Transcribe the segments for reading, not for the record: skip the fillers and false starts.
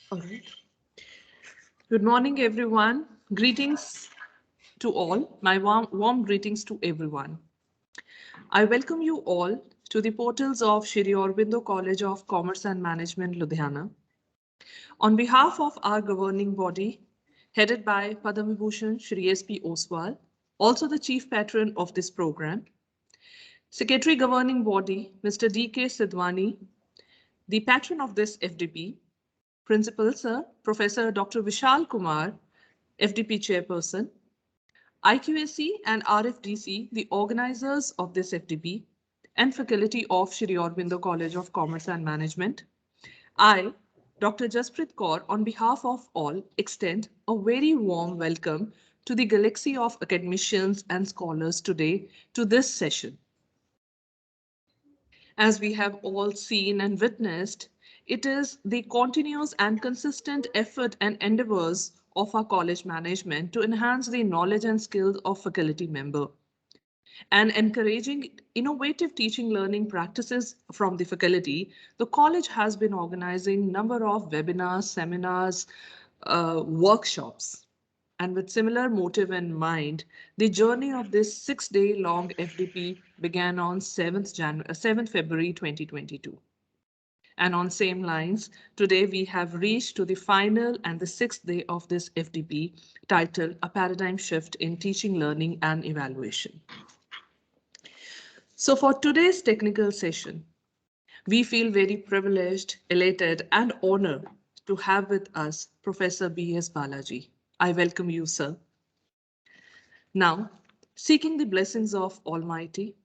All right. Good morning, everyone. Greetings to all. My warm greetings to everyone. I welcome you all to the portals of Shri Aurobindo College of Commerce and Management, Ludhiana. On behalf of our governing body, headed by Padma Vibhushan Shri S.P. Oswal, also the chief patron of this program, Secretary Governing Body, Mr. D.K. Sidwani, the patron of this FDP, Principal Sir, Professor Dr. Vishal Kumar, FDP Chairperson, IQAC and RFDC, the organizers of this FDP, and faculty of Shri Aurobindo College of Commerce and Management, I, Dr. Jasprit Kaur, on behalf of all, extend a very warm welcome to the galaxy of academicians and scholars today to this session. As we have all seen and witnessed, it is the continuous and consistent effort and endeavors of our college management to enhance the knowledge and skills of faculty member and encouraging innovative teaching learning practices from the faculty. The college has been organizing number of webinars, seminars, workshops. And with similar motive in mind, the journey of this 6-day long FDP began on 7th February 2022. And on same lines, today we have reached to the final and the 6th day of this FDP titled A Paradigm Shift in Teaching, Learning and Evaluation. So for today's technical session, we feel very privileged, elated and honored to have with us Professor B.S. Balaji. I welcome you, sir. Now, seeking the blessings of Almighty,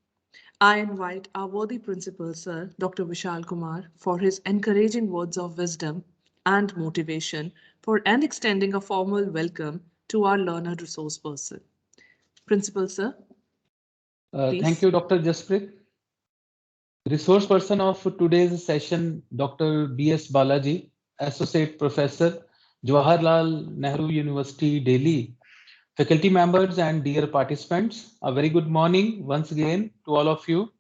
I invite our worthy principal, sir, Dr. Vishal Kumar, for his encouraging words of wisdom and motivation and extending a formal welcome to our learned resource person. Principal, sir. Thank you, Dr. Jasprit. Resource person of today's session, Dr. B.S. Balaji, Associate Professor, Jawaharlal Nehru University, Delhi. Faculty members and dear participants, a very good morning once again to all of you.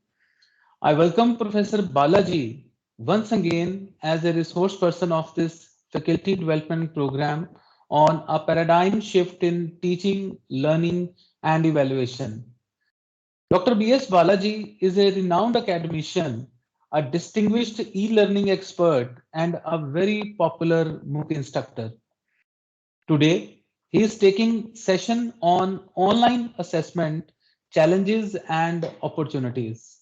I welcome Professor Balaji once again as a resource person of this faculty development program on a paradigm shift in teaching, learning, and evaluation. Dr. B.S. Balaji is a renowned academician, a distinguished e-learning expert, and a very popular MOOC instructor. Today, he is taking session on online assessment, challenges and opportunities.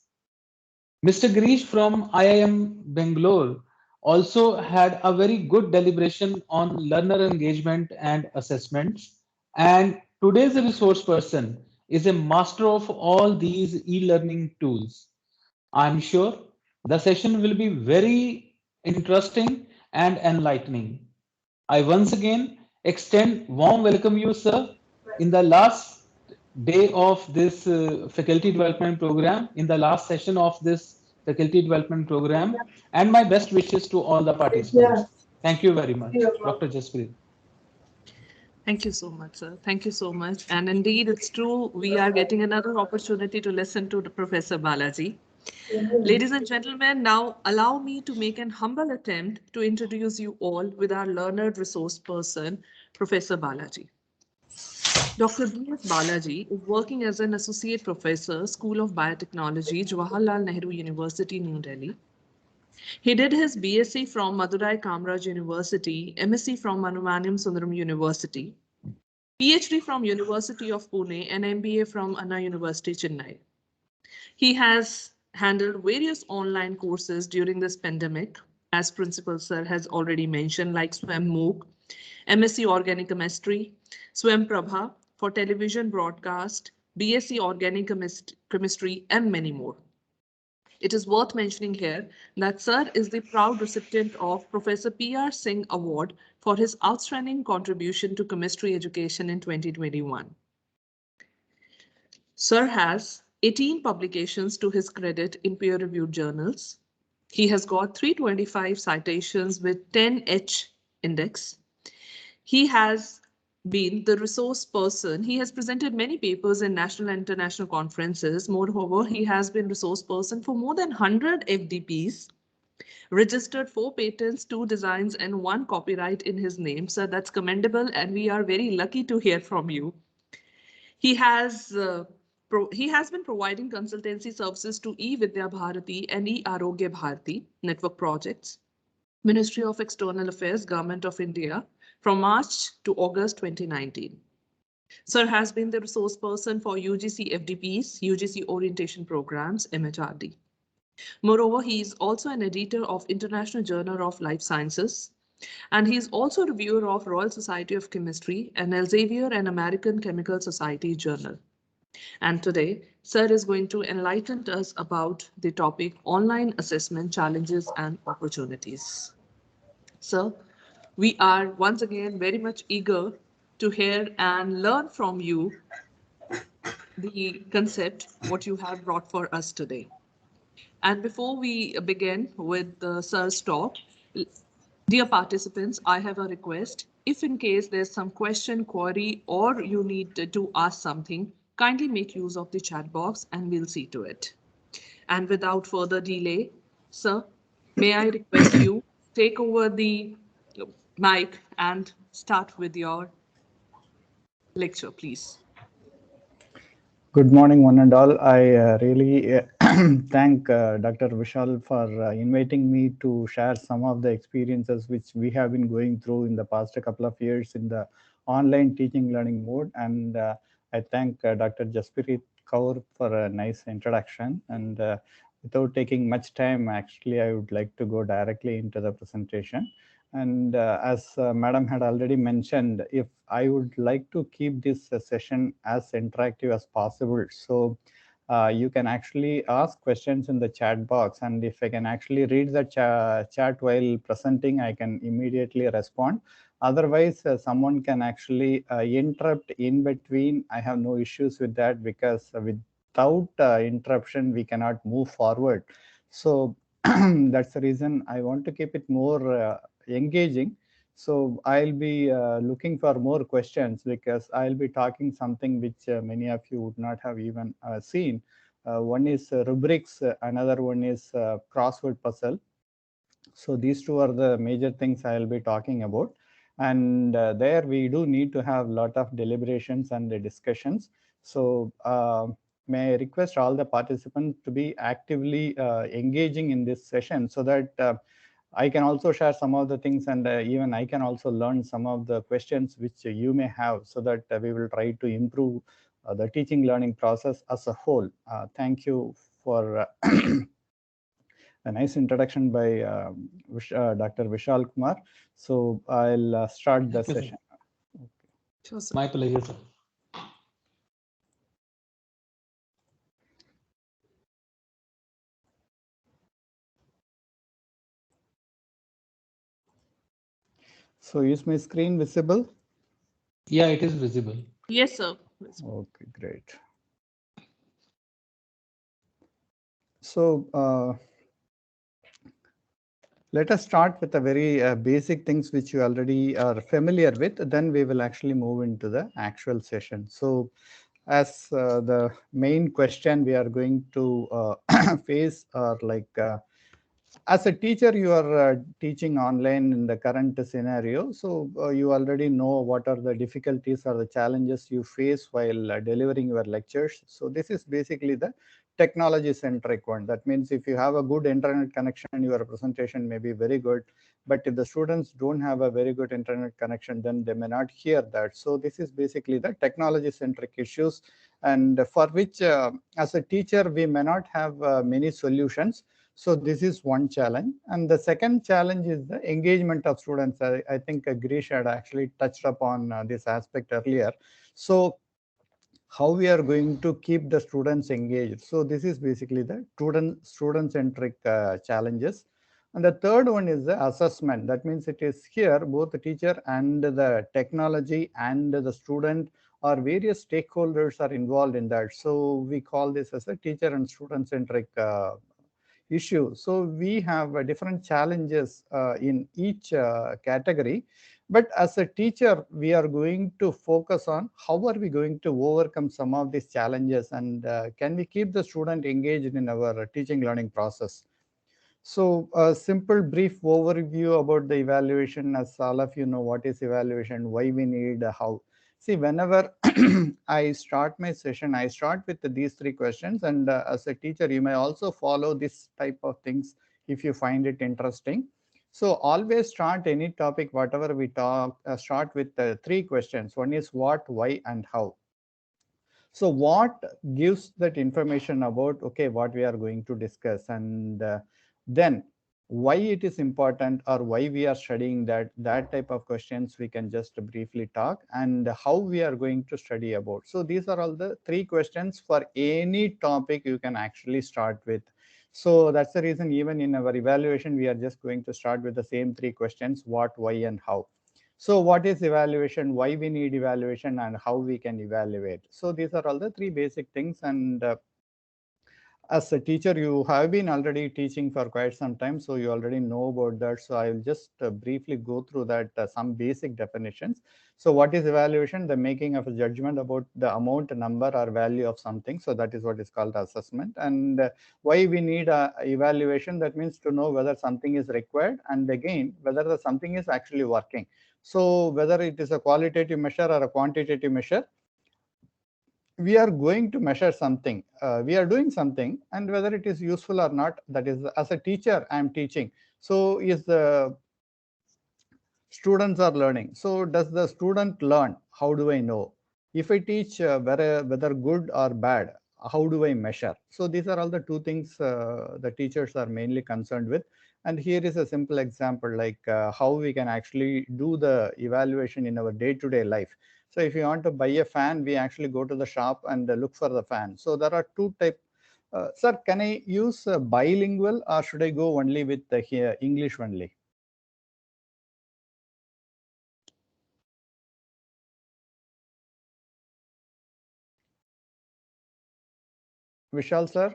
Mr. Girish from IIM Bangalore also had a very good deliberation on learner engagement and assessments. And today's resource person is a master of all these e-learning tools. I'm sure the session will be very interesting and enlightening. I once again extend warm welcome you, sir, in the last day of this faculty development program, in the last session of this faculty development program, and my best wishes to all the participants. Thank you very much, Dr. Jasprit. Thank you so much, sir. Thank you so much. And indeed, it's true, we are getting another opportunity to listen to Professor Balaji. Ladies and gentlemen, now allow me to make an humble attempt to introduce you all with our learned resource person, Professor Balaji. Dr. B.S. Balaji is working as an associate professor, School of Biotechnology, Jawaharlal Nehru University, New Delhi. He did his BSc from Madurai Kamraj University, MSc from Manumaniam Sundaram University, PhD from University of Pune, and MBA from Anna University, Chennai. He has handled various online courses during this pandemic, as Principal Sir has already mentioned, like SWAM MOOC, MSc Organic Chemistry, SWAM Prabha for television broadcast, BSc Organic Chemistry, and many more. It is worth mentioning here that Sir is the proud recipient of Professor P.R. Singh Award for his outstanding contribution to chemistry education in 2021. Sir has 18 publications to his credit in peer-reviewed journals. He has got 325 citations with 10H index. He has been the resource person. He has presented many papers in national and international conferences. Moreover, he has been resource person for more than 100 FDPs registered 4 patents, 2 designs, and 1 copyright in his name. So that's commendable, and we are very lucky to hear from you. He has he has been providing consultancy services to eVidya Bharati and eArogya Bharati network projects, Ministry of External Affairs, Government of India, from March to August 2019. Sir has been the resource person for UGC FDPs, UGC orientation programs, MHRD. Moreover, he is also an editor of International Journal of Life Sciences, and he is also a reviewer of Royal Society of Chemistry and Elsevier and American Chemical Society Journal. And today, Sir is going to enlighten us about the topic online assessment challenges and opportunities. Sir, we are once again very much eager to hear and learn from you the concept, what you have brought for us today. And before we begin with Sir's talk, dear participants, I have a request. If in case there's some question, query, or you need to ask something, kindly make use of the chat box and we'll see to it. And without further delay, sir, may I request you take over the mic and start with your lecture, please. Good morning, one and all. I really thank Dr. Vishal for inviting me to share some of the experiences which we have been going through in the past couple of years in the online teaching learning mode. And I thank Dr. Jaspirit Kaur for a nice introduction. And without taking much time, actually, I would like to go directly into the presentation. And as Madam had already mentioned, if I would like to keep this session as interactive as possible. So you can actually ask questions in the chat box. And if I can actually read the chat while presenting, I can immediately respond. Otherwise, someone can actually interrupt in between. I have no issues with that because without interruption, we cannot move forward. So that's the reason I want to keep it more engaging. So I'll be looking for more questions because I'll be talking something which many of you would not have even seen. One is rubrics, another one is crossword puzzle. So these two are the major things I'll be talking about. And there we do need to have a lot of deliberations and discussions. So may I request all the participants to be actively engaging in this session so that I can also share some of the things, and even I can also learn some of the questions which you may have, so that we will try to improve the teaching learning process as a whole. Thank you for a nice introduction by Dr. Vishal Kumar. So I'll start the session. Sure, sir. My pleasure, sir. So is my screen visible? Yeah, it is visible. Yes, sir. Okay, great. So let us start with the very basic things which you already are familiar with. Then we will actually move into the actual session. So as the main question we are going to face are like, as a teacher, you are teaching online in the current scenario. So you already know what are the difficulties or the challenges you face while delivering your lectures. So this is basically the technology centric one. That means if you have a good internet connection, your presentation may be very good. But if the students don't have a very good internet connection, then they may not hear that. So this is basically the technology centric issues, and for which as a teacher, we may not have many solutions. So this is one challenge. And the second challenge is the engagement of students. I think Girish had actually touched upon this aspect earlier. So how we are going to keep the students engaged. So this is basically the student-centric challenges. And the third one is the assessment. That means it is here, both the teacher and the technology and the student or various stakeholders are involved in that. So we call this as a teacher and student-centric issue. So we have different challenges in each category. But as a teacher, we are going to focus on how are we going to overcome some of these challenges, and can we keep the student engaged in our teaching learning process. So a simple brief overview about the evaluation, as all of you know what is evaluation, why we need, how. See, whenever I start my session, I start with these three questions, and as a teacher, you may also follow this type of things if you find it interesting. So always start any topic, whatever we talk, start with three questions. One is what, why, and how. So what gives that information about, okay, what we are going to discuss, and then why it is important or why we are studying that type of questions we can just briefly talk, and how we are going to study about. So these are all the three questions for any topic you can actually start with. So that's the reason even in our evaluation, we are just going to start with the same three questions: what, why, and how. So what is evaluation, why we need evaluation, and how we can evaluate? So these are all the three basic things. And as a teacher, you have been already teaching for quite some time, so you already know about that. So I will just briefly go through that, some basic definitions. So what is evaluation? The making of a judgment about the amount, number, or value of something. So that is what is called assessment. And why we need evaluation? That means to know whether something is required, and again, whether the something is actually working. So whether it is a qualitative measure or a quantitative measure, we are going to measure something, we are doing something, and whether it is useful or not, that is, as a teacher I am teaching. So is the students are learning, so does the student learn? How do I know? If I teach whether good or bad, how do I measure? So these are all the two things the teachers are mainly concerned with. And here is a simple example, like how we can actually do the evaluation in our day-to-day life. So if you want to buy a fan, we actually go to the shop and look for the fan. So there are two types. Sir, can I use bilingual, or should I go only with the English only? Vishal sir,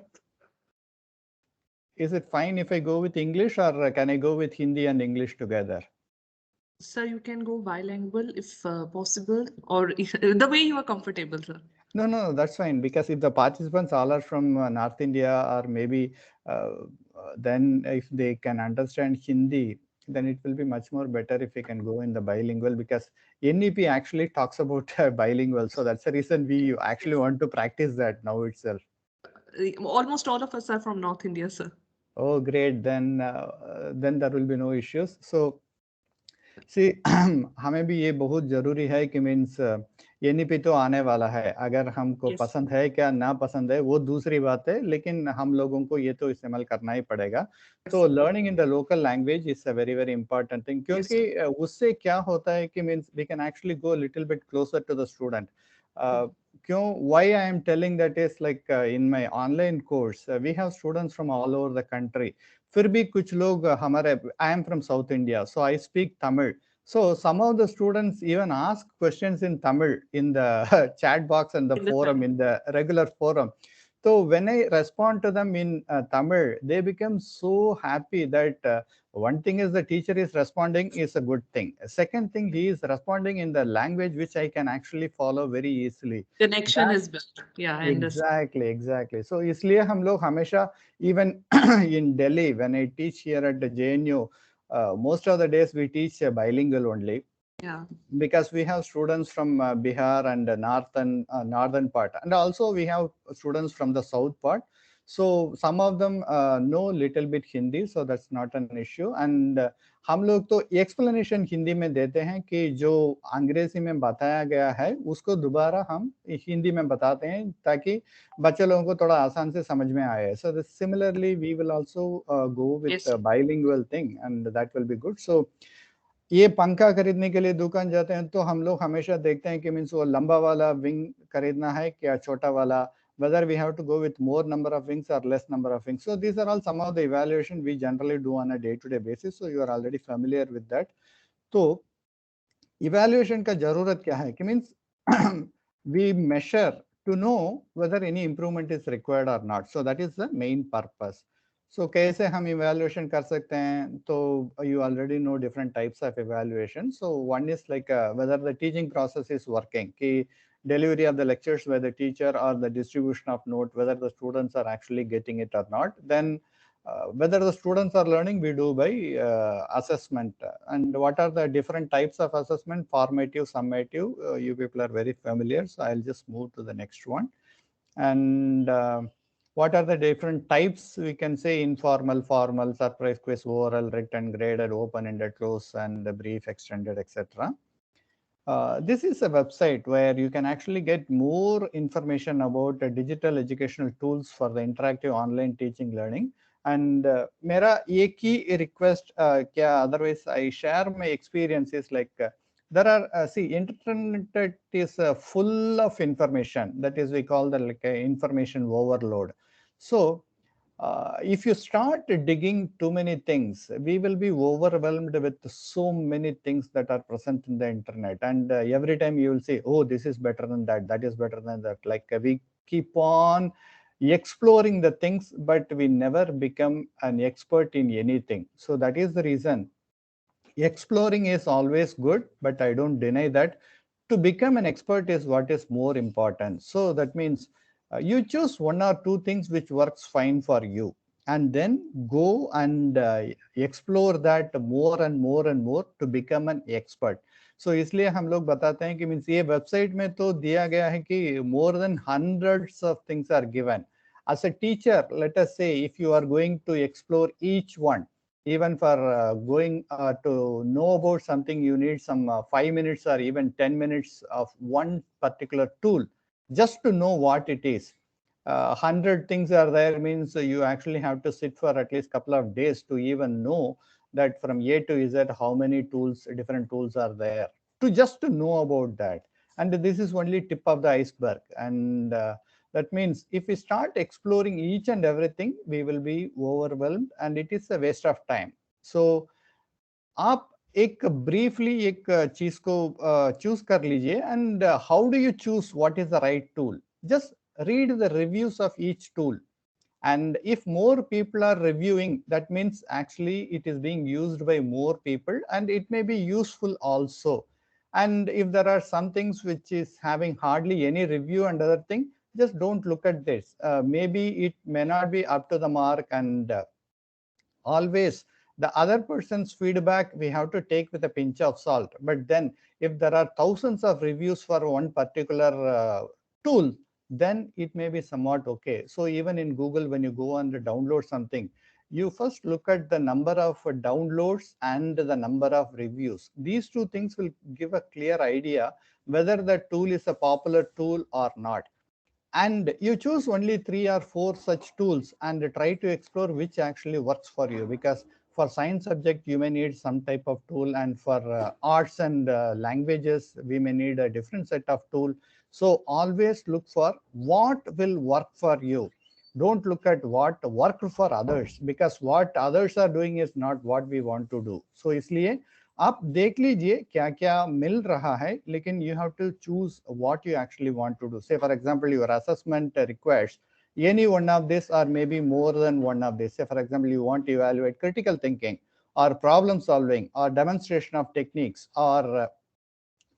is it fine if I go with English, or can I go with Hindi and English together? Sir, you can go bilingual if possible, or if, the way you are comfortable, sir. No, that's fine, because if the participants all are from North India, or maybe then if they can understand Hindi, then it will be much more better if we can go in the bilingual, because NEP actually talks about bilingual. So that's the reason we actually want to practice that now itself. Almost all of us are from North India, sir. Oh, great. Then there will be no issues. So सी हमें भी ये बहुत ज़रूरी है कि means NEP तो आने वाला है, अगर हमको Yes. पसंद है क्या ना पसंद है वो दूसरी बात है, लेकिन हम लोगों को ये तो इस्तेमाल करना ही पड़ेगा. तो learning in the local language is a very very important thing, क्योंकि उससे क्या होता है कि means we can actually go little bit closer to the student. क्यों, why I am telling that is like in my online course we have students from all over the country. फिर भी कुछ लोग हमारे, I am from South India, so I speak Tamil. So some of the students even ask questions in Tamil in the chat box and the forum, in the regular forum. So when I respond to them in Tamil, they become so happy that one thing is the teacher is responding is a good thing. Second thing, he is responding in the language which I can actually follow very easily. Connection is built. Yeah, I understand. Exactly. So इसलिए हम लोग हमेशा, even in Delhi when I teach here at the JNU, most of the days we teach bilingual only. Yeah. Because we have students from Bihar and northern part, and also we have students from the south part. So some of them know little bit Hindi, so that's not an issue. And हम लोग तो explanation Hindi में देते हैं कि जो अंग्रेजी में बताया गया है उसको दोबारा हम हिंदी में बताते हैं ताकि बच्चे लोगों को थोड़ा आसान से समझ में आए. So similarly we will also go with bilingual thing, and that will be good. So ये पंखा खरीदने के लिए दुकान जाते हैं तो हम लोग हमेशा देखते हैं कि मीन्स वो लंबा वाला विंग खरीदना है क्या छोटा वाला, whether we have to go with more number of wings or less number of wings. So these are all some of the evaluation we generally do on a day-to-day basis. So you are already familiar with that. तो evaluation का जरूरत क्या है कि means we measure to know whether any improvement is required or not. So that is the main purpose. So कैसे हम evaluation कर सकते हैं? तो you already know different types of evaluation. So one is like whether the teaching process is working, कि delivery of the lectures by the teacher or the distribution of note, whether the students are actually getting it or not. Then whether the students are learning, we do by assessment. And what are the different types of assessment? Formative, summative, you people are very familiar, so I'll just move to the next one. And what are the different types? We can say informal, formal, surprise quiz, oral, written, graded, open-ended, close, and brief, extended, etc. This is a website where you can actually get more information about digital educational tools for the interactive online teaching learning. And मेरा एक ही request क्या, otherwise I share my experiences, like there are see, internet is full of information, that is we call the like information overload. So if you start digging too many things, we will be overwhelmed with so many things that are present in the internet. And every time you will say, oh, this is better than that, that is better than that. Like we keep on exploring the things, but we never become an expert in anything. So that is the reason exploring is always good, but I don't deny that to become an expert is what is more important. So that means you choose one or two things which works fine for you, and then go and explore that more and more and more to become an expert. So इसलिए हम लोग बताते हैं कि means ये website में तो दिया गया है कि more than hundreds of things are given. As a teacher, let us say if you are going to explore each one, even for going to know about something, you need some 5 minutes or even 10 minutes of one particular tool just to know what it is. 100 things are there means you actually have to sit for at least a couple of days to even know that from A to Z how many tools, different tools are there, to just to know about that. And this is only tip of the iceberg. And that means if we start exploring each and everything, we will be overwhelmed and it is a waste of time. So आप एक briefly एक चीज को choose कर लीजिए. And how do you choose what is the right tool? Just read the reviews of each tool. And if more people are reviewing, that means actually it is being used by more people and it may be useful also. And if there are some things which is having hardly any review and other thing, just don't look at this. Maybe it may not be up to the mark. And always the other person's feedback we have to take with a pinch of salt. But then if there are thousands of reviews for one particular tool, then it may be somewhat okay. So even in Google, when you go and download something, you first look at the number of downloads and the number of reviews. These two things will give a clear idea whether the tool is a popular tool or not. And you choose only 3 or 4 such tools and try to explore which actually works for you. Because for science subject, you may need some type of tool, and for arts and languages, we may need a different set of tool. So always look for what will work for you. Don't look at what worked for others, because what others are doing is not what we want to do. So इसलिए आप देख लीजिए क्या क्या मिल रहा है, लेकिन you have to choose what you actually want to do. Say for example, your assessment requires any one of this or maybe more than one of this. Say for example, you want to evaluate critical thinking or problem solving or demonstration of techniques or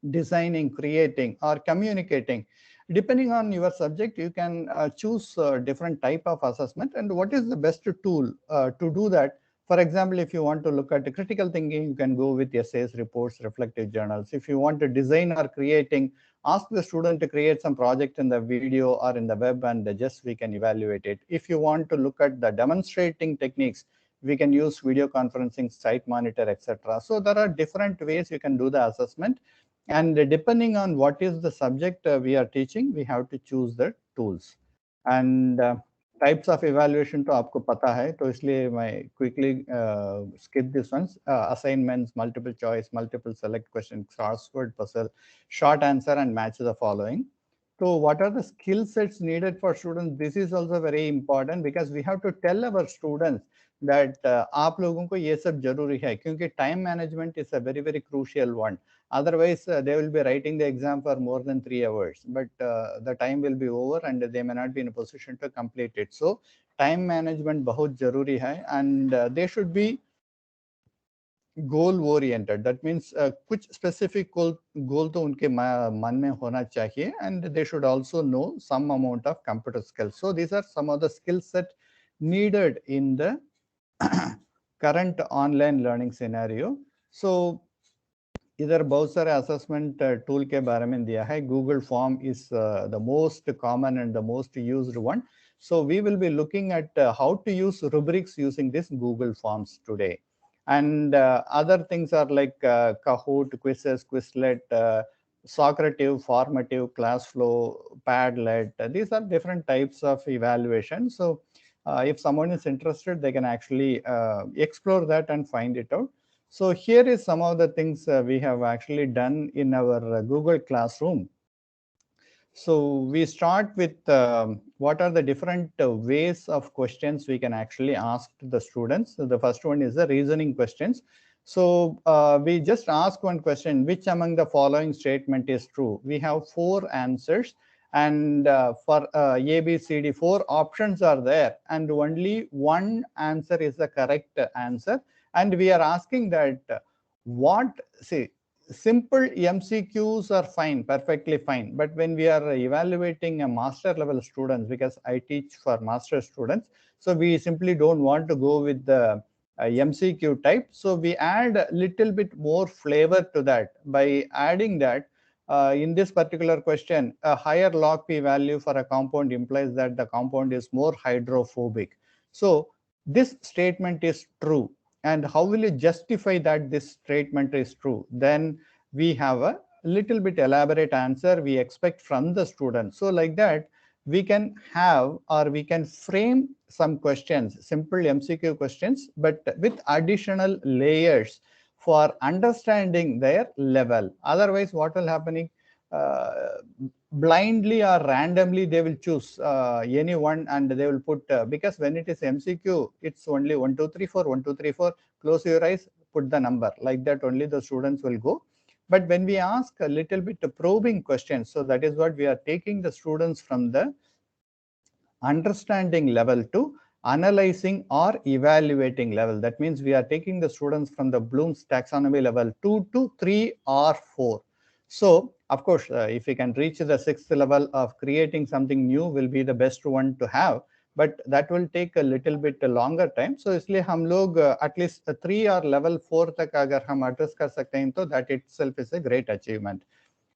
designing, creating, or communicating. Depending on your subject, you can choose different type of assessment and what is the best tool to do that. For example, if you want to look at critical thinking, you can go with essays, reports, reflective journals. If you want to design or creating, ask the student to create some project in the video or in the web, and just we can evaluate it. If you want to look at the demonstrating techniques, we can use video conferencing, site monitor, etc. So there are different ways you can do the assessment. And depending on what is the subject we are teaching, we have to choose the tools. And types of evaluation to आपको पता है, तो इसलिए मैं quickly skip this ones. Assignments, multiple choice, multiple select question, crossword puzzle, short answer, and match the following. So what are the skill sets needed for students? This is also very important because we have to tell our students that आप लोगों को ये सब जरूरी है, क्योंकि time management is a very, very crucial one. Otherwise, they will be writing the exam for more than 3 hours, but the time will be over and they may not be in a position to complete it. So time management बहुत जरूरी है, and they should be goal oriented. That means कुछ specific goal तो उनके मन में होना चाहिए, and they should also know some amount of computer skills. So these are some of the skill set needed in the current online learning scenario. So इधर बहुत सारे assessment tool के बारे में दिया है. Google Form is the most common and the most used one. So we will be looking at how to use rubrics using this Google Forms today. And other things are like Kahoot, quizzes, Quizlet, Socrative, formative, Classflow, Padlet. These are different types of evaluation. So if someone is interested, they can actually explore that and find it out. So here is some of the things we have actually done in our Google Classroom. So we start with what are the different ways of questions we can actually ask to the students. So the first one is the reasoning questions. So we just ask one question, which among the following statement is true? We have 4 answers, and for A, B, C, D, 4 options are there, and only one answer is the correct answer. And we are asking that simple MCQs are fine, perfectly fine. But when we are evaluating a master level students, because I teach for master students, so we simply don't want to go with the MCQ type. So we add a little bit more flavor to that by adding that in this particular question, a higher log P value for a compound implies that the compound is more hydrophobic. So this statement is true. And how will you justify that this statement is true? Then we have a little bit elaborate answer we expect from the student. So like that, we can have, or we can frame some questions, simple MCQ questions, but with additional layers for understanding their level. Otherwise, what will happen? Blindly or randomly they will choose any one, and they will put because when it is MCQ, it's only 1 2 3 4 1 2 3 4, close your eyes, put the number, like that only the students will go. But when we ask a little bit probing questions, so that is what we are taking the students from the understanding level to analyzing or evaluating level. That means we are taking the students from the Bloom's taxonomy level 2 to 3 or 4. So of course, if we can reach the 6th level of creating something new will be the best one to have, but that will take a little bit longer time. So इसलिए हम लोग at least 3 or level 4 तक अगर हम address कर सकते हैं, तो that itself is a great achievement.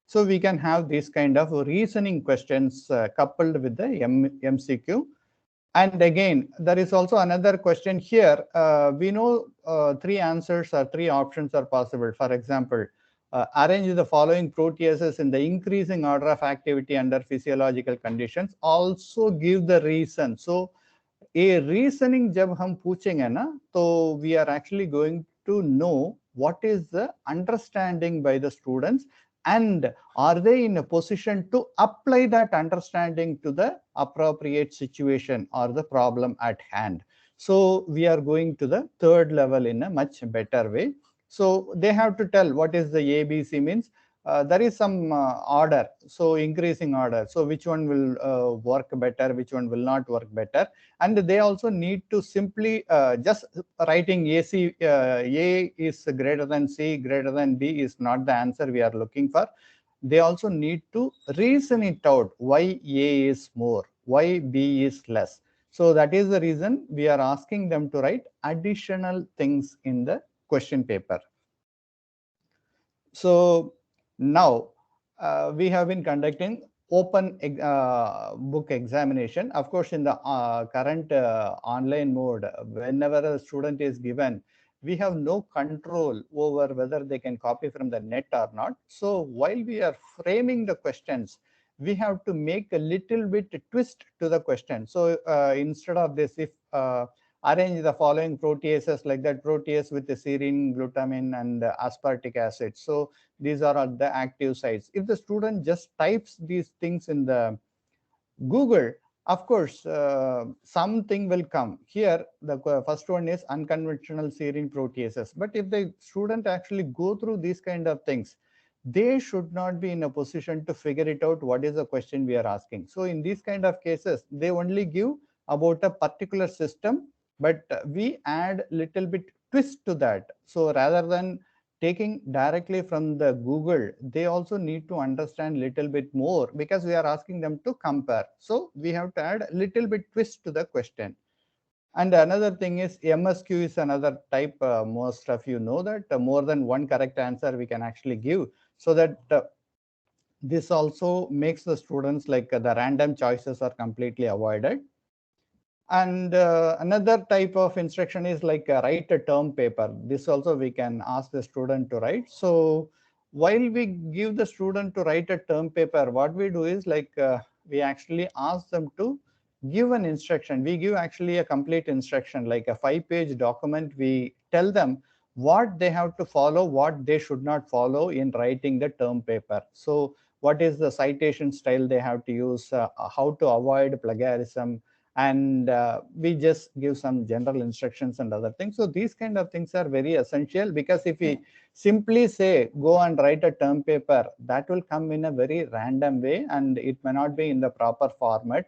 So we can have these kind of reasoning questions coupled with the MCQ. And again, there is also another question here. We know 3 answers or 3 options are possible. For example, arrange the following proteases in the increasing order of activity under physiological conditions. Also give the reason. So a reasoning जब हम पूछेंगे ना, तो we are actually going to know what is the understanding by the students, and are they in a position to apply that understanding to the appropriate situation or the problem at hand. So we are going to the 3rd level in a much better way. So they have to tell what is the ABC means. There is some order, so increasing order. So which one will work better, which one will not work better. And they also need to simply just writing AC, A is greater than C, greater than B is not the answer we are looking for. They also need to reason it out, why A is more, why B is less. So that is the reason we are asking them to write additional things in the question paper. So now we have been conducting open book examination. Of course, in the current online mode, whenever a student is given, we have no control over whether they can copy from the net or not. So while we are framing the questions, we have to make a little bit twist to the question. So instead of this, if arrange the following proteases like that, protease with the serine, glutamine, and aspartic acid. So these are at the active sites. If the student just types these things in the Google, of course, something will come. Here, the first one is unconventional serine proteases. But if the student actually go through these kind of things, they should not be in a position to figure it out what is the question we are asking. So in these kind of cases, they only give about a particular system, but we add little bit twist to that. So rather than taking directly from the Google, they also need to understand little bit more, because we are asking them to compare. So we have to add a little bit twist to the question. And another thing is MSQ is another type. Most of you know that more than one correct answer we can actually give, so that this also makes the students like the random choices are completely avoided. And another type of instruction is like write a term paper. This also we can ask the student to write. So while we give the student to write a term paper, what we do is like we actually ask them to give an instruction. We give actually a complete instruction, like a 5-page document. We tell them what they have to follow, what they should not follow in writing the term paper. So what is the citation style they have to use, how to avoid plagiarism, and we just give some general instructions and other things. So these kind of things are very essential, because if we simply say go and write a term paper, that will come in a very random way and it may not be in the proper format.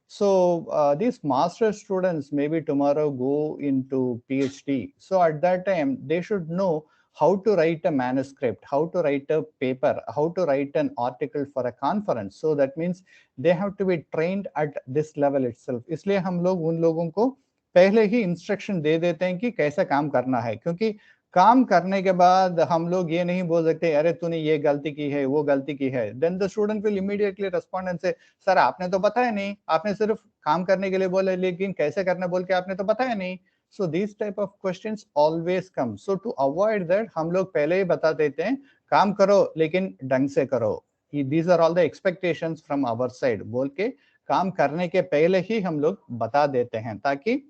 So these master students maybe tomorrow go into PhD. So at that time they should know how to write a manuscript, how to write a paper, how to write an article for a conference. So that means they have to be trained at this level itself. इसलिए हम लोग उन लोगों को पहले ही instruction दे देते हैं कि कैसा काम करना है, क्योंकि काम करने के बाद हम लोग ये नहीं बोल सकते अरे तूने ये गलती की है, वो गलती की है. Then the student will immediately respond and say, sir आपने तो बताया नहीं, आपने सिर्फ काम करने के लिए बोला, लेकिन कैसे करना बोल के आपने तो बताया नहीं. So these type of questions always come. So to avoid that, हम लोग पहले ही बता देते हैं काम करो लेकिन ढंग से करो. These are all the expectations from our side. बोल के काम करने के पहले ही हम लोग बता देते हैं, ताकि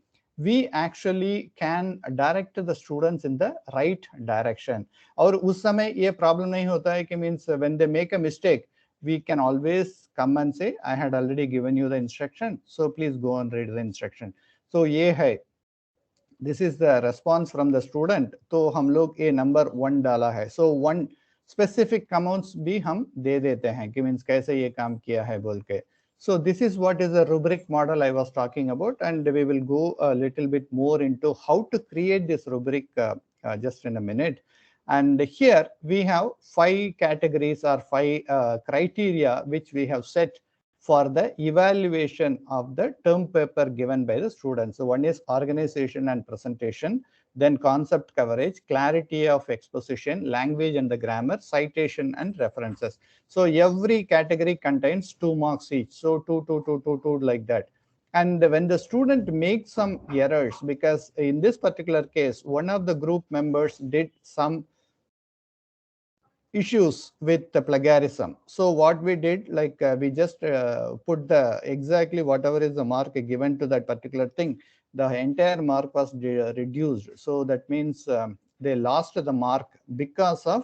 we actually can direct the students in the right direction. और उस समय ये problem नहीं होता है कि means when they make a mistake, we can always come and say, I had already given you the instruction, so please go and read the instruction. So ये है, this is the response from the student. तो हम लोग ये number 1 डाला है. So 1 specific comments भी हम दे देते हैं कि means कैसे ये काम किया है बोल के. So this is what is the rubric model I was talking about, and we will go a little bit more into how to create this rubric just in a minute. And here we have 5 categories or 5 criteria which we have set for the evaluation of the term paper given by the students. So one is organization and presentation, then concept coverage, clarity of exposition, language and the grammar, citation and references. So every category contains 2 marks each. So 2, 2, 2, 2, 2 like that. And when the student makes some errors, because in this particular case, one of the group members did some issues with the plagiarism. So what we did, like we just put the exactly whatever is the mark given to that particular thing, the entire mark was reduced. So that means they lost the mark because of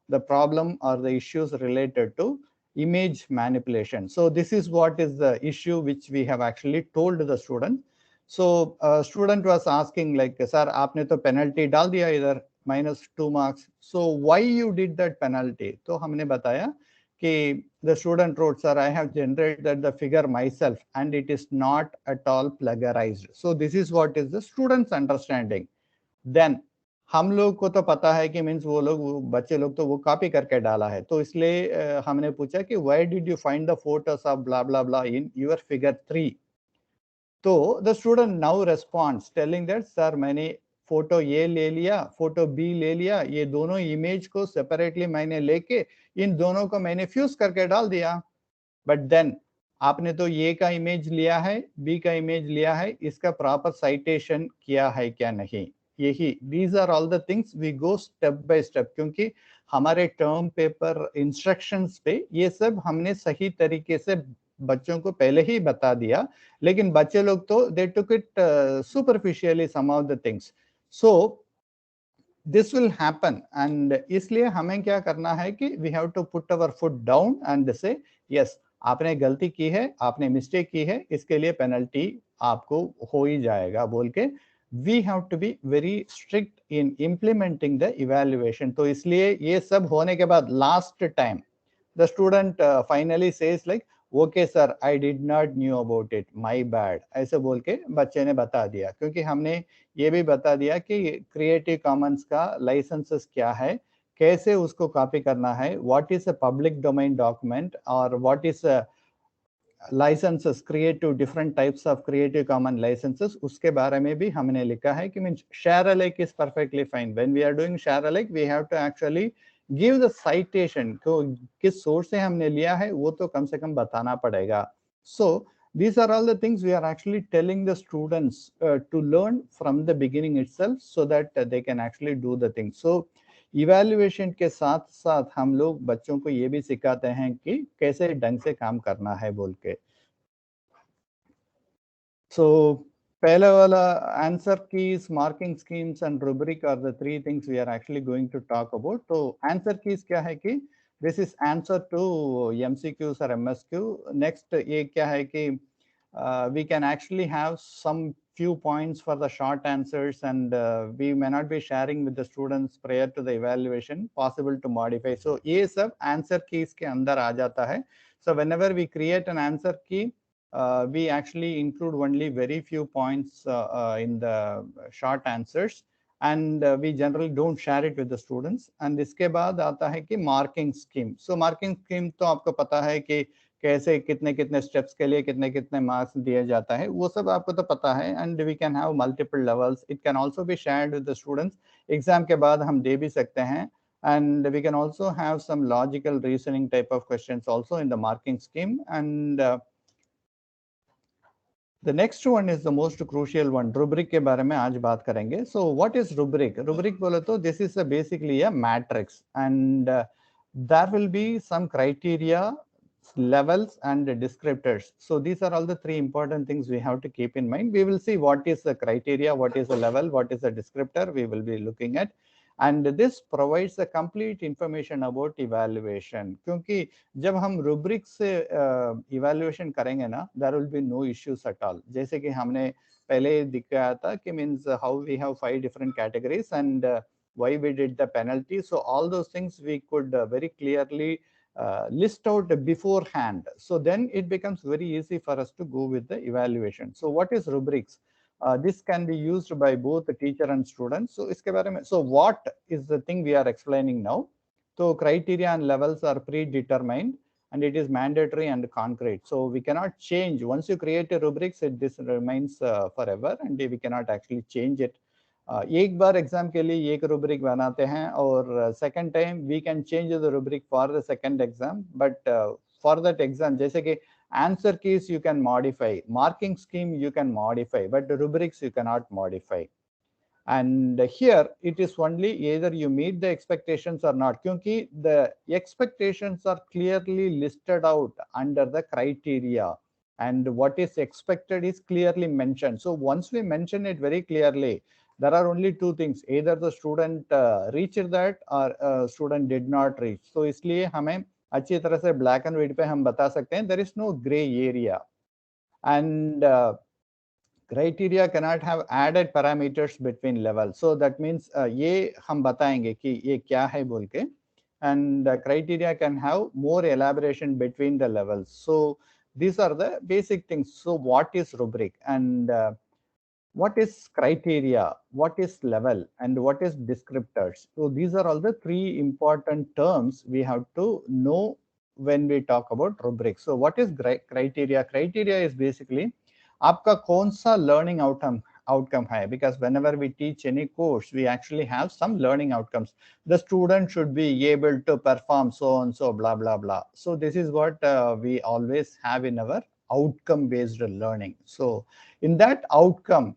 the problem or the issues related to image manipulation. So this is what is the issue which we have actually told the student. So student was asking like, sir, आपने तो penalty डाल दिया इधर -2 marks. So why you did that penalty? तो हमने बताया कि the student wrote, sir, I have generated the figure myself and it is not at all plagiarized. So this is what is the student's understanding. Then हम लोग को तो पता है कि मीन्स वो लोग बच्चे लोग तो वो कॉपी करके डाला है, तो इसलिए हमने पूछा कि why did you find the photos of blah blah blah in your figure 3? तो the student now responds telling that sir मैंने फोटो ये ले लिया, फोटो बी ले लिया, ये दोनों इमेज को सेपरेटली मैंने लेके इन दोनों को मैंने फ्यूज करके डाल दिया. बट देन आपने तो ये का इमेज लिया है, बी का इमेज लिया है, इसका प्रॉपर साइटेशन किया है क्या नहीं, यही these are all the things we go step by step, क्योंकि हमारे टर्म पेपर इंस्ट्रक्शंस पे ये सब हमने सही तरीके से बच्चों को पहले ही बता दिया, लेकिन बच्चे लोग तो they took it superficially some of the things. So this will happen, and इसलिए हमें क्या करना है कि we have to put our foot down and say yes, आपने गलती की है, आपने मिस्टेक की है, इसके लिए पेनल्टी आपको हो ही जाएगा बोल के we have to be very strict in implementing the evaluation. तो इसलिए ये सब होने के बाद last time the student finally says like okay sir I did not knew about it, my bad, ऐसे बोल के बच्चे ने बता दिया, क्योंकि हमने ये भी बता दिया कि क्रिएटिव कॉमन्स का लाइसेंसेस क्या है, कैसे उसको कॉपी करना है, what is a public domain document और what is licenses, creative different types of creative common licenses, उसके बारे में भी हमने लिखा है कि means share alike is perfectly fine. When we are doing share alike, we have to actually give the citation को किस source से हमने लिया है वो तो कम से कम बताना पड़ेगा. So these are all the things we are actually telling the students to learn from the beginning itself, so that they can actually do the thing. So evaluation के साथ साथ हम लोग बच्चों को ये भी सिखाते हैं कि कैसे ढंग से काम करना है बोल के. So पहले वाला answer keys, marking schemes and rubric are the three things we are actually going to talk about. तो आंसर कीज क्या है कि this is answer to MCQs और एमएसक्यू. नेक्स्ट ये क्या है कि we can actually have some few points for the short answers, and we may not be sharing with the students prior to the evaluation, possible to modify. So ये सब answer keys के अंदर आ जाता है. So whenever we create an answer key, we actually include only very few points in the short answers, and we generally don't share it with the students. And इसके बाद आता है कि marking scheme. So marking scheme तो आपको पता है कि कैसे कितने कितने स्टेप्स के लिए कितने कितने मार्क्स दिए जाता है, वो सब आपको तो पता है. And we can have multiple levels. It can also be shared with the students. Exam के बाद हम दे भी सकते हैं. And we can also have some logical reasoning type of questions also in the marking scheme. And the next one is the most crucial one. Rubric के बारे में आज बात करेंगे. So what is rubric? Rubric बोले तो this is basically a matrix, and there will be some criteria, levels and descriptors. So these are all the three important things we have to keep in mind. We will see what is the criteria, what is the level, what is the descriptor we will be looking at, and this provides the complete information about evaluation. क्योंकि जब हम rubric से evaluation करेंगे ना, there will be no issues at all. जैसे कि हमने पहले दिखाया था कि means how we have 5 different categories and why we did the penalty. So all those things we could very clearly list out beforehand. So then it becomes very easy for us to go with the evaluation. So what is rubrics? This can be used by both the teacher and students. So इसके बारे में, so what is the thing we are explaining now? So criteria and levels are predetermined, and it is mandatory and concrete. So we cannot change. Once you create a rubrics, this remains forever, and we cannot actually change it. एक बार exam के लिए एक rubric बनाते हैं, और second time we can change the rubric for the second exam, but for that exam जैसे कि answer keys you can modify, marking scheme you can modify, but the rubrics you cannot modify. And here it is only either you meet the expectations or not, क्योंकि the expectations are clearly listed out under the criteria, and what is expected is clearly mentioned. So once we mention it very clearly, there are only two things: either the student reached that or student did not reach. So इसलिए हमें अच्छी तरह से black and white पे हम बता सकते हैं, there is no gray area. And criteria cannot have added parameters between levels. So that means ये हम बताएंगे कि ये क्या है बोल के, and criteria can have more elaboration between the levels. So these are the basic things. So what is rubric, and what is criteria, what is level, and what is descriptors? So these are all the three important terms we have to know when we talk about rubric. So what is criteria? Criteria is basically आपका कौन सा learning outcome है, because whenever we teach any course, we actually have some learning outcomes. The student should be able to perform so and so, blah blah blah. So this is what we always have in our outcome based learning. So in that outcome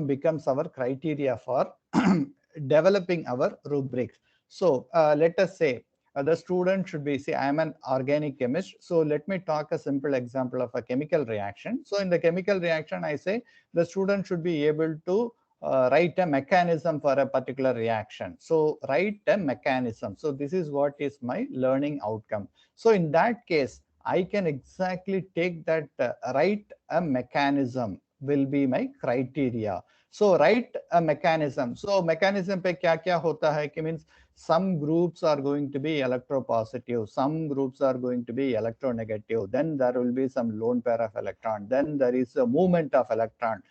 becomes our criteria for developing our rubrics. So let us say the student should be, say I am an organic chemist, so let me talk a simple example of a chemical reaction. So in the chemical reaction, I say the student should be able to write a mechanism for a particular reaction. So write a mechanism. So this is what is my learning outcome. So in that case, I can exactly take that write a mechanism will be my criteria. So write a mechanism. So mechanism पे क्या क्या होता है कि means some groups are going to be electropositive, some groups are going to be electronegative, then there will be some lone pair of electron, then there is a movement of electron,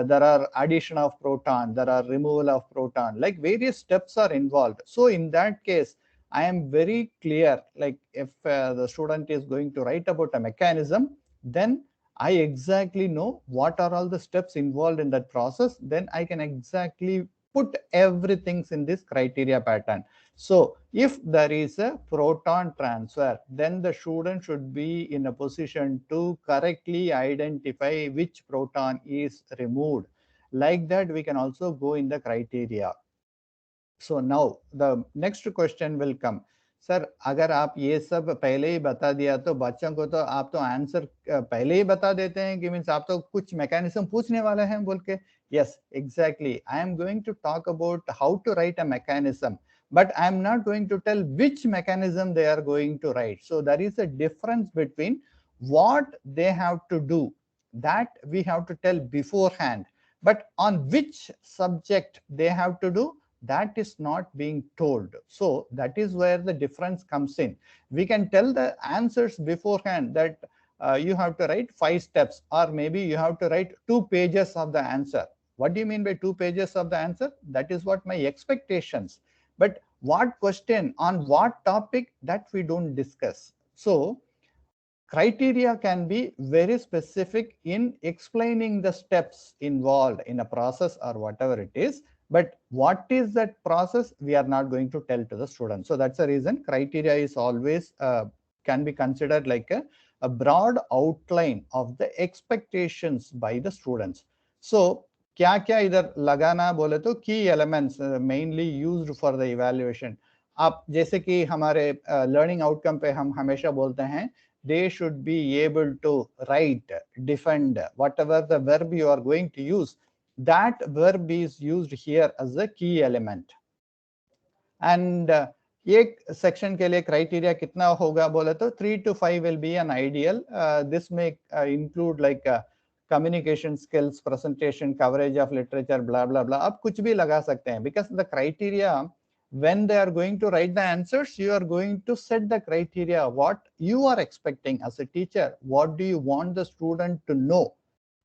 there are addition of proton, there are removal of proton, like various steps are involved. So in that case, I am very clear, like if the student is going to write about a mechanism, then I exactly know what are all the steps involved in that process. Then I can exactly put everything in this criteria pattern. So if there is a proton transfer, then the student should be in a position to correctly identify which proton is removed. Like that, we can also go in the criteria. So now the next question will come. Sir अगर आप ये सब पहले ही बता दिया तो बच्चों को तो आप तो आंसर पहले ही बता देते हैं कि मीन्स आप तो कुछ मैकेनिज्म पूछने वाले हैं बोल के. Yes, exactly. I am going to talk about how to write a mechanism, but I am not going to tell which mechanism they are going to write. So there is a difference between what they have to do, that we have to tell beforehand, but on which subject they have to do, that is not being told. So that is where the difference comes in. We can tell the answers beforehand that you have to write 5 steps, or maybe you have to write 2 pages of the answer. What do you mean by 2 pages of the answer? That is what my expectations. But what question on what topic, that we don't discuss. So criteria can be very specific in explaining the steps involved in a process or whatever it is. But what is that process, we are not going to tell to the student. So that's the reason criteria is always can be considered like a broad outline of the expectations by the students. So क्या क्या इधर लगाना बोले तो की elements mainly used for the evaluation. आप जैसे कि हमारे लर्निंग आउटकम पे हम हमेशा बोलते हैं they should be able to write, defend, whatever the verb you are going to use, that verb is used here as a key element. And एक section के लिए criteria कितना होगा बोले तो 3 to 5 will be an ideal. This may include like communication skills, presentation, coverage of literature, blah blah blah. आप कुछ भी लगा सकते हैं, because the criteria, when they are going to write the answers, you are going to set the criteria, what you are expecting as a teacher, what do you want the student to know,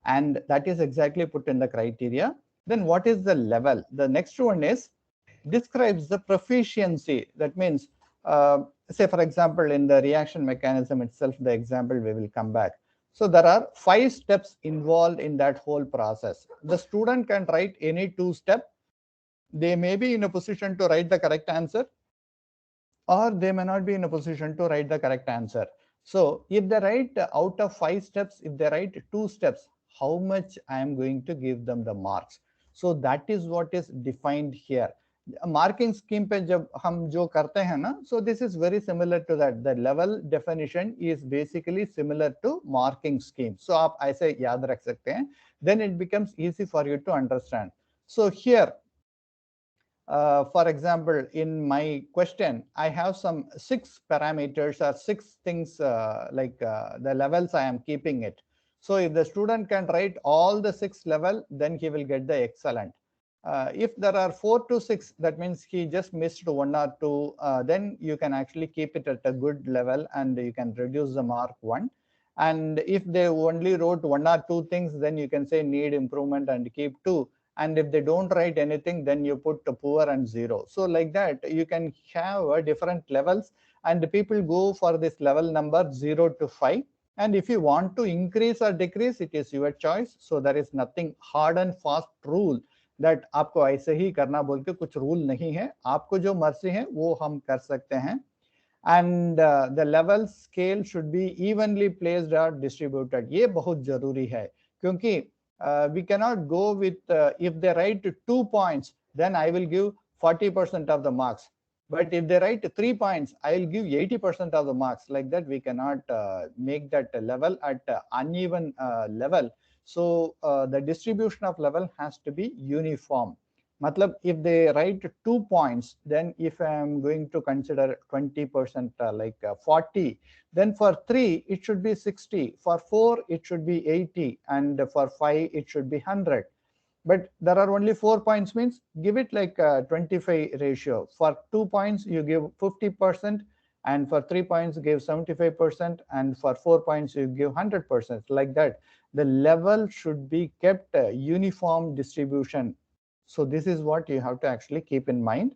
and that is exactly put in the criteria. Then what is the level? The next one is describes the proficiency. That means say for example in the reaction mechanism itself, the example we will come back. So there are 5 steps involved in that whole process. The student can write any 2 steps. They may be in a position to write the correct answer, or they may not be in a position to write the correct answer. So if they write out of 5 steps, if they write 2 steps, how much I am going to give them the marks? So that is what is defined here. Marking scheme पे जब हम जो करते हैं ना, so this is very similar to that. The level definition is basically similar to marking scheme. So आप ऐसे याद रख सकते हैं. Then it becomes easy for you to understand. So here, for example, in my question, I have some 6 parameters or 6 things like the levels I am keeping it. So if the student can write all the 6 level, then he will get the excellent. If there are 4 to 6, that means he just missed 1 or 2, then you can actually keep it at a good level and you can reduce the mark 1. And if they only wrote 1 or 2 things, then you can say need improvement and keep 2. And if they don't write anything, then you put poor and 0. So like that, you can have different levels, and people go for this level number 0 to 5. And if you want to increase or decrease, it is your choice. So there is nothing hard and fast rule that आपको ऐसे ही करना बोल के कुछ rule नहीं है. आपको जो मर्जी है वो हम कर सकते हैं. And the level scale should be evenly placed or distributed. ये बहुत जरूरी है, क्योंकि we cannot go with if they write 2 points, then I will give 40% of the marks. But if they write 3 points, I will give 80% of the marks. Like that, we cannot make that level at uneven level. So the distribution of level has to be uniform. Matlab, if they write 2 points, then if I am going to consider 20% like 40, then for 3 it should be 60, for 4 it should be 80, and for 5 it should be 100. But there are only 4 points, means give it like a 25 ratio. For 2 points you give 50%, and for 3 points give 75%, and for 4 points you give 100%. Like that, the level should be kept uniform distribution. So this is what you have to actually keep in mind.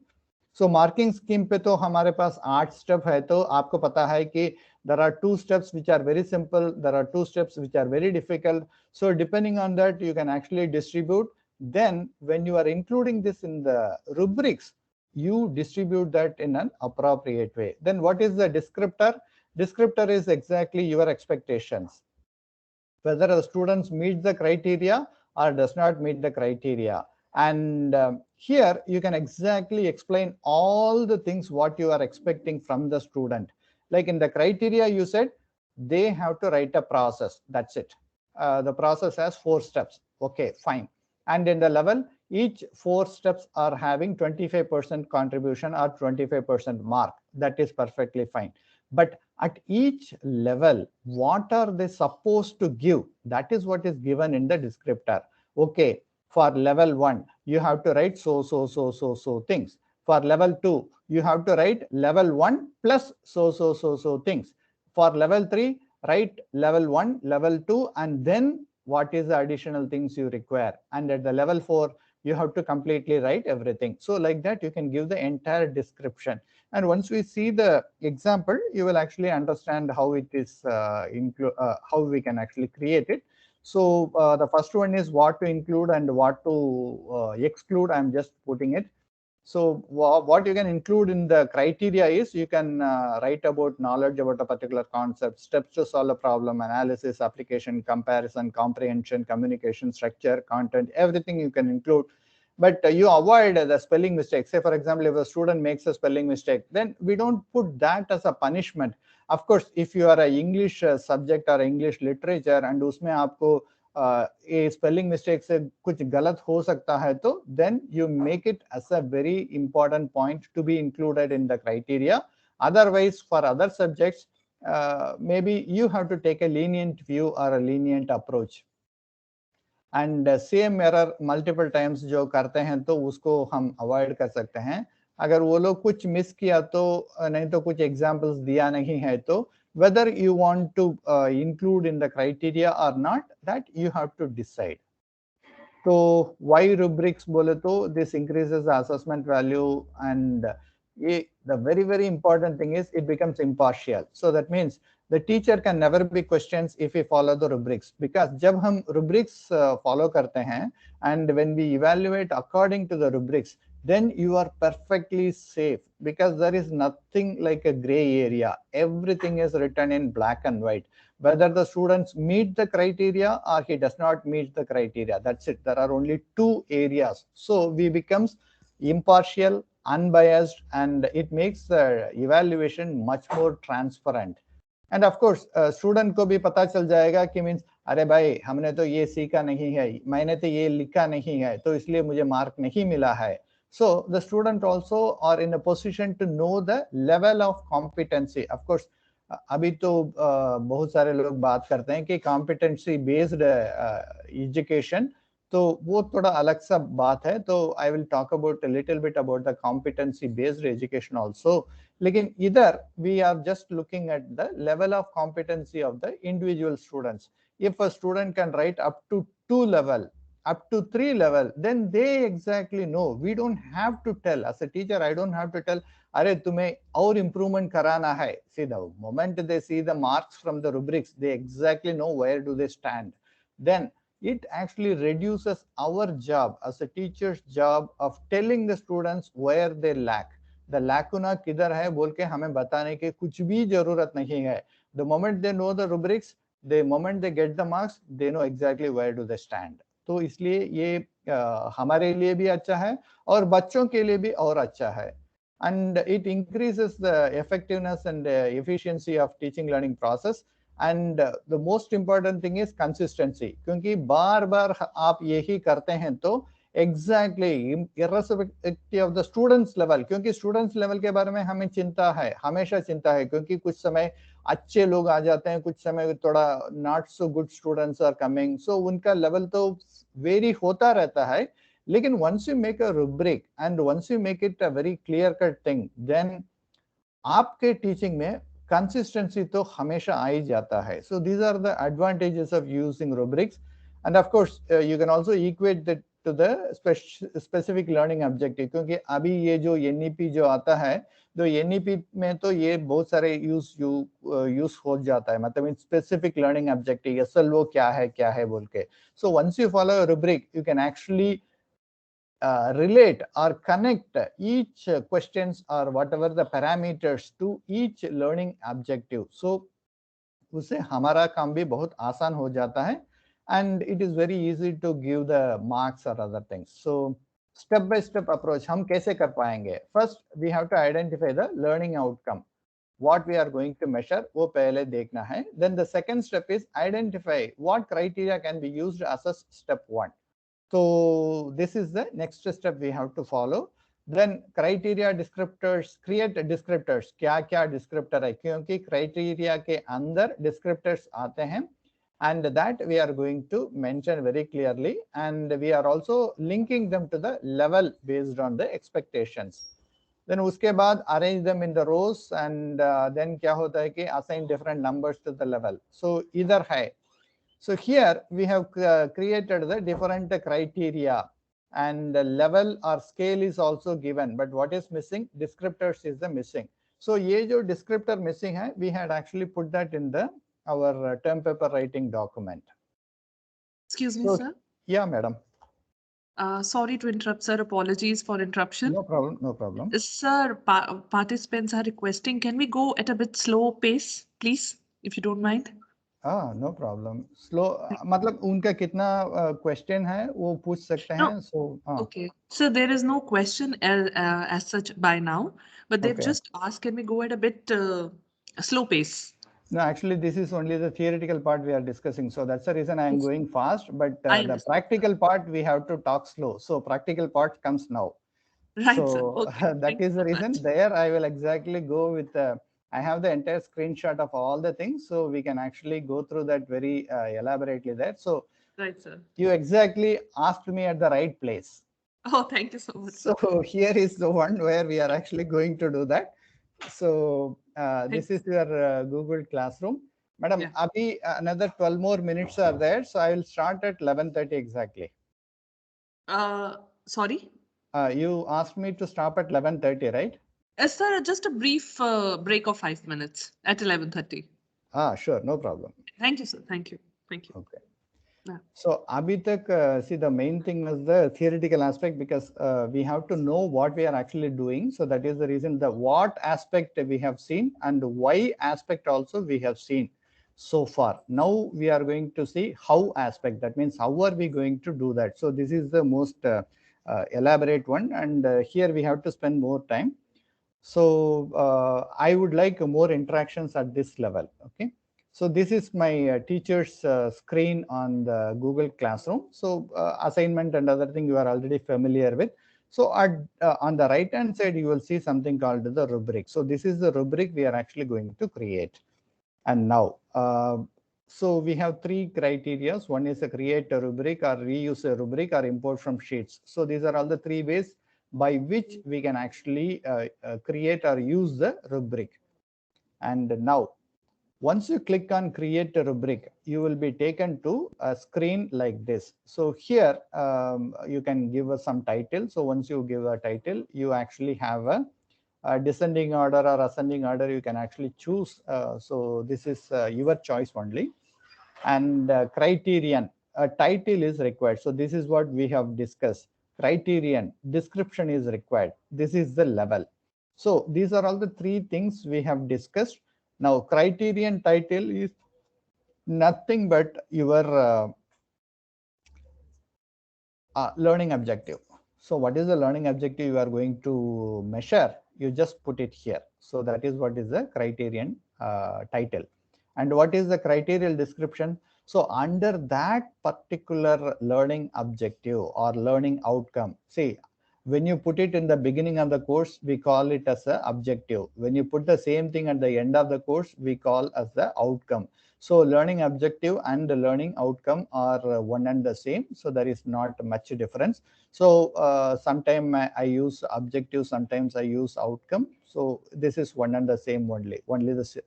So marking scheme पे तो हमारे पास 8 step है, तो आपको पता है कि there are 2 steps which are very simple, there are 2 steps which are very difficult. So depending on that, you can actually distribute. Then when you are including this in the rubrics, you distribute that in an appropriate way. Then what is the descriptor? Descriptor is exactly your expectations, whether the students meet the criteria or does not meet the criteria. And here you can exactly explain all the things what you are expecting from the student. Like in the criteria, you said they have to write a process. That's it. The process has 4 steps. Okay, fine. And in the level, each 4 steps are having 25% contribution or 25% mark. That is perfectly fine. But at each level, what are they supposed to give? That is what is given in the descriptor. Okay, for level 1, you have to write so things. For level 2, you have to write level 1 plus so things. For level 3, write level 1, level 2, and then what is the additional things you require. And at the level 4, you have to completely write everything. So like that, you can give the entire description. And once we see the example, you will actually understand how it is how we can actually create it. So the first one is what to include and what to exclude. I'm just putting it. So what you can include in the criteria is you can write about knowledge about a particular concept, steps to solve a problem, analysis, application, comparison, comprehension, communication, structure, content, everything you can include. But you avoid the spelling mistake. Say, for example, if a student makes a spelling mistake, then we don't put that as a punishment. Of course, if you are an English subject or English literature and उसमें आपको ये spelling mistake से कुछ गलत हो सकता है, तो then you make it as a very important point to be included in the criteria. Otherwise, for other subjects, maybe you have to take a lenient view or a lenient approach. And same error multiple times जो करते हैं तो उसको हम avoid कर सकते हैं. अगर वो लोग कुछ मिस किया तो नहीं तो कुछ एग्जांपल्स दिया नहीं है तो whether you want to include in the criteria or not, that you have to decide. तो why rubrics बोले तो this increases the assessment value, and the very important thing is it becomes impartial. So that means the teacher can never be questioned if we follow the rubrics, because जब हम rubrics follow करते हैं and when we evaluate according to the rubrics, then you are perfectly safe, because there is nothing like a gray area. Everything is written in black and white, whether the students meet the criteria or he does not meet the criteria. That's it. There are only 2 areas. So we becomes impartial, unbiased, and it makes the evaluation much more transparent. And of course, student को भी पता चल जाएगा कि means अरे भाई हमने तो ये सीखा नहीं है, मैंने तो ये लिखा नहीं है, तो इसलिए मुझे मार्क नहीं मिला है. So the student also are in a position to know the level of competency. Of course, अभी तो बहुत सारे लोग बात करते हैं कि competency based education, तो वो थोड़ा अलग सा बात है. तो I will talk about a little bit about the competency based education also. लेकिन इधर we are just looking at the level of competency of the individual students. If a student can write up to 2 level, up to 3 level, then they exactly know. We don't have to tell. As a teacher, I don't have to tell, अरे तुम्हें और improvement कराना है. See, the moment they see the marks from the rubrics, they exactly know where do they stand. Then it actually reduces our job as a teacher's job of telling the students where they lack. The lacuna किधर है बोल के हमें बताने की कुछ भी जरूरत नहीं है. The moment they know the rubrics, the moment they get the marks, they know exactly where do they stand. तो इसलिए ये हमारे लिए भी अच्छा है और बच्चों के लिए भी और अच्छा है. And it increases the effectiveness and efficiency of teaching learning process. And the most important thing is consistency, क्योंकि बार बार आप यही करते हैं तो exactly irrespective of the students level, क्योंकि students level के बारे में हमें चिंता है, हमेशा चिंता है, क्योंकि कुछ समय अच्छे लोग आ जाते हैं, कुछ समय थोड़ा not so good students are coming, so उनका level तो vary होता रहता है. लेकिन once you make a rubric and once you make it a very clear cut thing, then आपके teaching में consistency तो हमेशा आ ही जाता है. So these are the advantages of using rubrics. And of course, you can also equate the to the specific learning objective. क्योंकि अभी ये जो NEP जो आता है, तो NEP में तो ये बहुत सारे use हो जाता है, मतलब specific learning objective SLO क्या है बोल के. So once you follow a rubric, you can actually relate or connect each questions or whatever the parameters to each learning objective. So उससे हमारा काम भी बहुत आसान हो जाता है, and it is very easy to give the marks or other things. So step by step approach हम कैसे कर पाएंगे? First we have to identify the learning outcome. What we are going to measure वो पहले देखना है. Then the second step is identify what criteria can be used as a step 1. So this is the next step we have to follow. Then criteria descriptors, create descriptors. क्या descriptor है, क्योंकि criteria के अंदर descriptors आते हैं, and that we are going to mention very clearly, and we are also linking them to the level based on the expectations. Then उसके बाद arrange them in the rows, and then क्या होता है कि assign different numbers to the level. So इधर है. So here we have created the different criteria, and the level or scale is also given, but what is missing? Descriptors is the missing. So ये जो descriptor missing है, we had actually put that in the our term paper writing document. Excuse me, sir. Yeah, madam. Sorry to interrupt, sir. Apologies for interruption. No problem, no problem. Sir, participants are requesting, can we go at a bit slow pace, please, if you don't mind? No problem. Slow, मतलब उनका कितना question है वो पूछ सकते हैं. No. So okay. So there is no question as such by now, but they've just asked, can we go at a bit slow pace? No, actually, this is only the theoretical part we are discussing. So that's the reason I am going fast. But the practical part, we have to talk slow. So practical part comes now. Right, so sir. Okay. That is the reason. There I will exactly go with, I have the entire screenshot of all the things. So we can actually go through that very elaborately there. So right, sir. You exactly asked me at the right place. Oh, thank you so much. So here is the one where we are actually going to do that. So this is your Google Classroom. Madam, abhi another 12 more minutes are there. So I will start at 11:30 exactly. Sorry? You asked me to stop at 11:30, right? Sir, just a brief break of 5 minutes at 11:30. Sure, no problem. Thank you, sir. Thank you. Thank you. Okay. So abhi tak, see, the main thing is the theoretical aspect, because we have to know what we are actually doing. So that is the reason, the what aspect we have seen and why aspect also we have seen so far. Now we are going to see how aspect. That means how are we going to do that? So this is the most elaborate one, and here we have to spend more time. So I would like more interactions at this level. Okay. So this is my teacher's screen on the Google Classroom. So assignment and other thing you are already familiar with. So on the right hand side, you will see something called the rubric. So this is the rubric we are actually going to create. And now, so we have three criteria. One is to create a rubric, or reuse a rubric, or import from sheets. So these are all the three ways by which we can actually create or use the rubric. And now, once you click on create a rubric, you will be taken to a screen like this. So here you can give us some title. So once you give a title, you actually have a descending order or ascending order. You can actually choose. So this is your choice only. And criterion, a title is required. So this is what we have discussed. Criterion, description is required. This is the level. So these are all the three things we have discussed. Now, criterion title is nothing but your learning objective. So what is the learning objective you are going to measure? You just put it here. So that is what is the criterion title. And what is the criterion description? So under that particular learning objective or learning outcome, see, when you put it in the beginning of the course, we call it as a objective. When you put the same thing at the end of the course, we call as the outcome. So learning objective and the learning outcome are one and the same. So there is not much difference. So sometimes I use objective, sometimes I use outcome. So this is one and the same only. Only the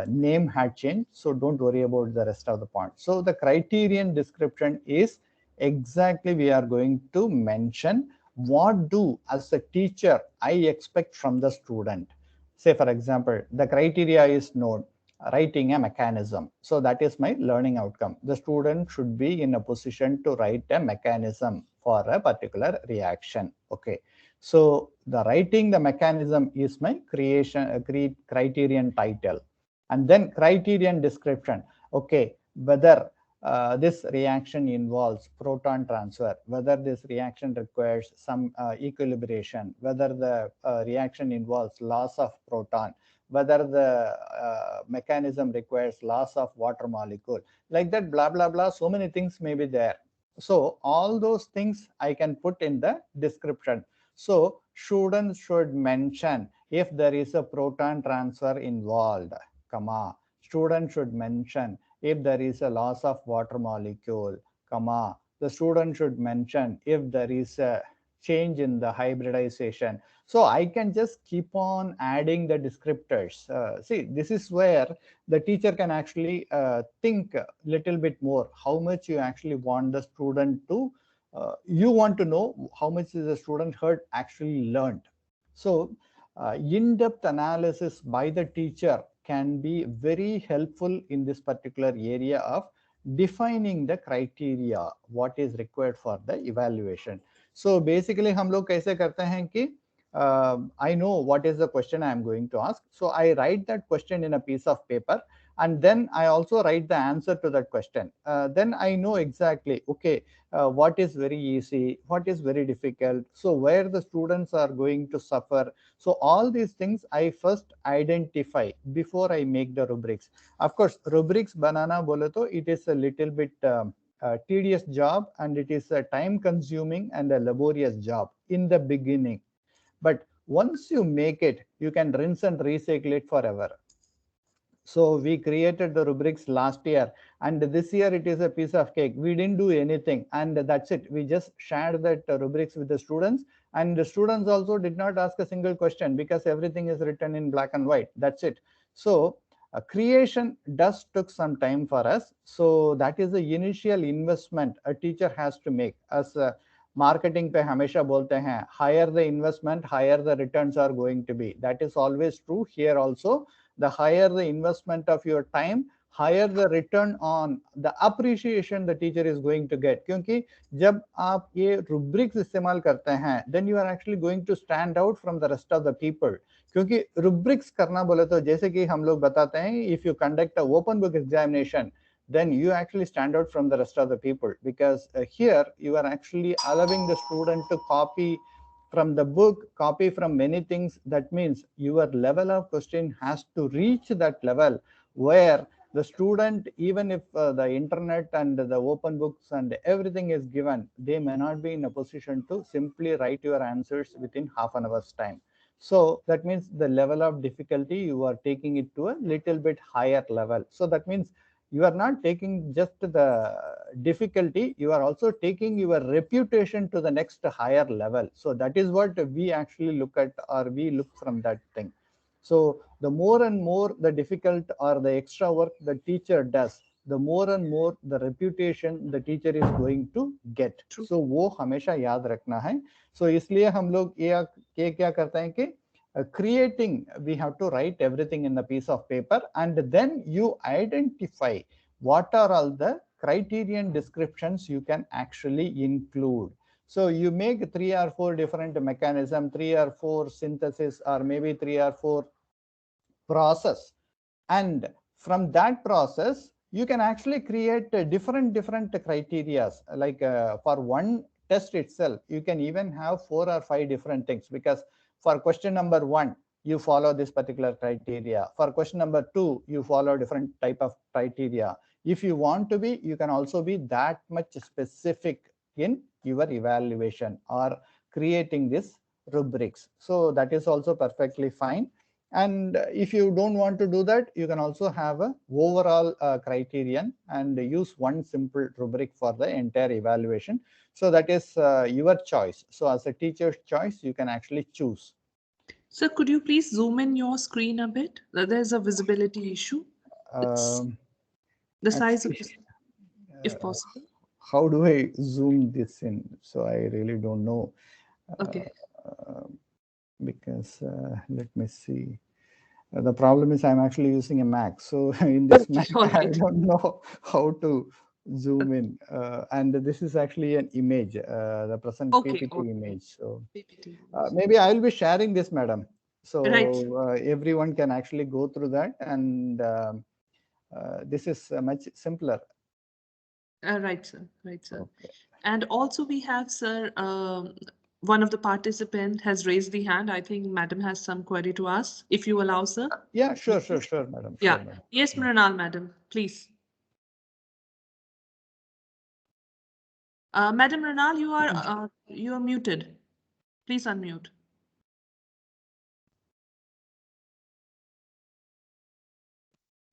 name had changed. So don't worry about the rest of the points. So the criterion description is exactly we are going to mention what do as a teacher I expect from the student. Say for example, the criteria is known, writing a mechanism. So that is my learning outcome. The student should be in a position to write a mechanism for a particular reaction. Okay. So the writing the mechanism is my criterion title. And then criterion description. Okay, whether this reaction involves proton transfer, whether this reaction requires some equilibration, whether the reaction involves loss of proton, whether the mechanism requires loss of water molecule, like that, blah, blah, blah. So many things may be there. So all those things I can put in the description. So students should mention if there is a proton transfer involved, comma. Student should mention if there is a loss of water molecule, comma. The student should mention if there is a change in the hybridization. So I can just keep on adding the descriptors. See, this is where the teacher can actually think a little bit more how much you actually want the student to, you want to know how much is the student heard actually learned. So in-depth analysis by the teacher can be very helpful in this particular area of defining the criteria, what is required for the evaluation. So basically हम लोग कैसे करते हैं कि I know what is the question I am going to ask. So I write that question in a piece of paper, and then I also write the answer to that question. Then I know exactly, okay, what is very easy, what is very difficult, so where the students are going to suffer. So all these things I first identify before I make the rubrics. Of course, rubrics banana bole to it is a little bit tedious job, and it is a time consuming and a laborious job in the beginning. But once you make it, you can rinse and recycle it forever. So we created the rubrics last year, and this year it is a piece of cake. We didn't do anything, and that's it. We just shared that rubrics with the students, and the students also did not ask a single question because everything is written in black and white. That's it. So creation does took some time for us. So that is the initial investment a teacher has to make. As marketing pe hamesha bolte hain, higher the investment, higher the returns are going to be. That is always true here also. The higher the investment of your time, higher the return on the appreciation the teacher is going to get. क्योंकि जब आप ये rubrics इस्तेमाल करते हैं, then you are actually going to stand out from the rest of the people. क्योंकि rubrics करना बोले तो जैसे कि हम लोग बताते हैं, if you conduct a open book examination, then you actually stand out from the rest of the people, because here you are actually allowing the student to copy from the book, copy from many things. That means your level of question has to reach that level where the student, even if the internet and the open books and everything is given, they may not be in a position to simply write your answers within half an hour's time. So that means the level of difficulty, you are taking it to a little bit higher level. So that means you are not taking just the difficulty, you are also taking your reputation to the next higher level. So that is what we actually look at, or we look from that thing. So the more and more the difficult or the extra work the teacher does, the more and more the reputation the teacher is going to get. So वो हमेशा याद रखना है. So इसलिए हम लोग ये क्या करते हैं कि creating, we have to write everything in a piece of paper, and then you identify what are all the criterion descriptions you can actually include. So you make 3 or 4 different mechanism, 3 or 4 synthesis, or maybe 3 or 4 process, and from that process you can actually create different criteria. Like for one test itself, you can even have 4 or 5 different things, because for question number 1 you follow this particular criteria, for question number 2 you follow different type of criteria. If you want to be, you can also be that much specific in your evaluation or creating this rubrics. So that is also perfectly fine. And if you don't want to do that, you can also have a overall criterion and use one simple rubric for the entire evaluation. So that is your choice. So as a teacher's choice, you can actually choose. Sir, could you please zoom in your screen a bit? There's a visibility issue. The size of the, if possible. how do I zoom this in? So I really don't know. Okay. Because let me see. The problem is I'm actually using a Mac. So in this Mac, All I right. don't know how to zoom in. And this is actually an image, the present Okay. PPT Okay. image. So PPT. maybe I will be sharing this, madam. Right. So everyone can actually go through that. And this is much simpler. Right, sir. Right, sir. Okay. And also we have, sir, one of the participant has raised the hand. I think madam has some query to ask, if you allow, sir. Yeah, sure, Yes. madam. Yeah. Sure, madam. Yes, Mrinal, madam, please. Madam Mrinal, you are muted. Please unmute.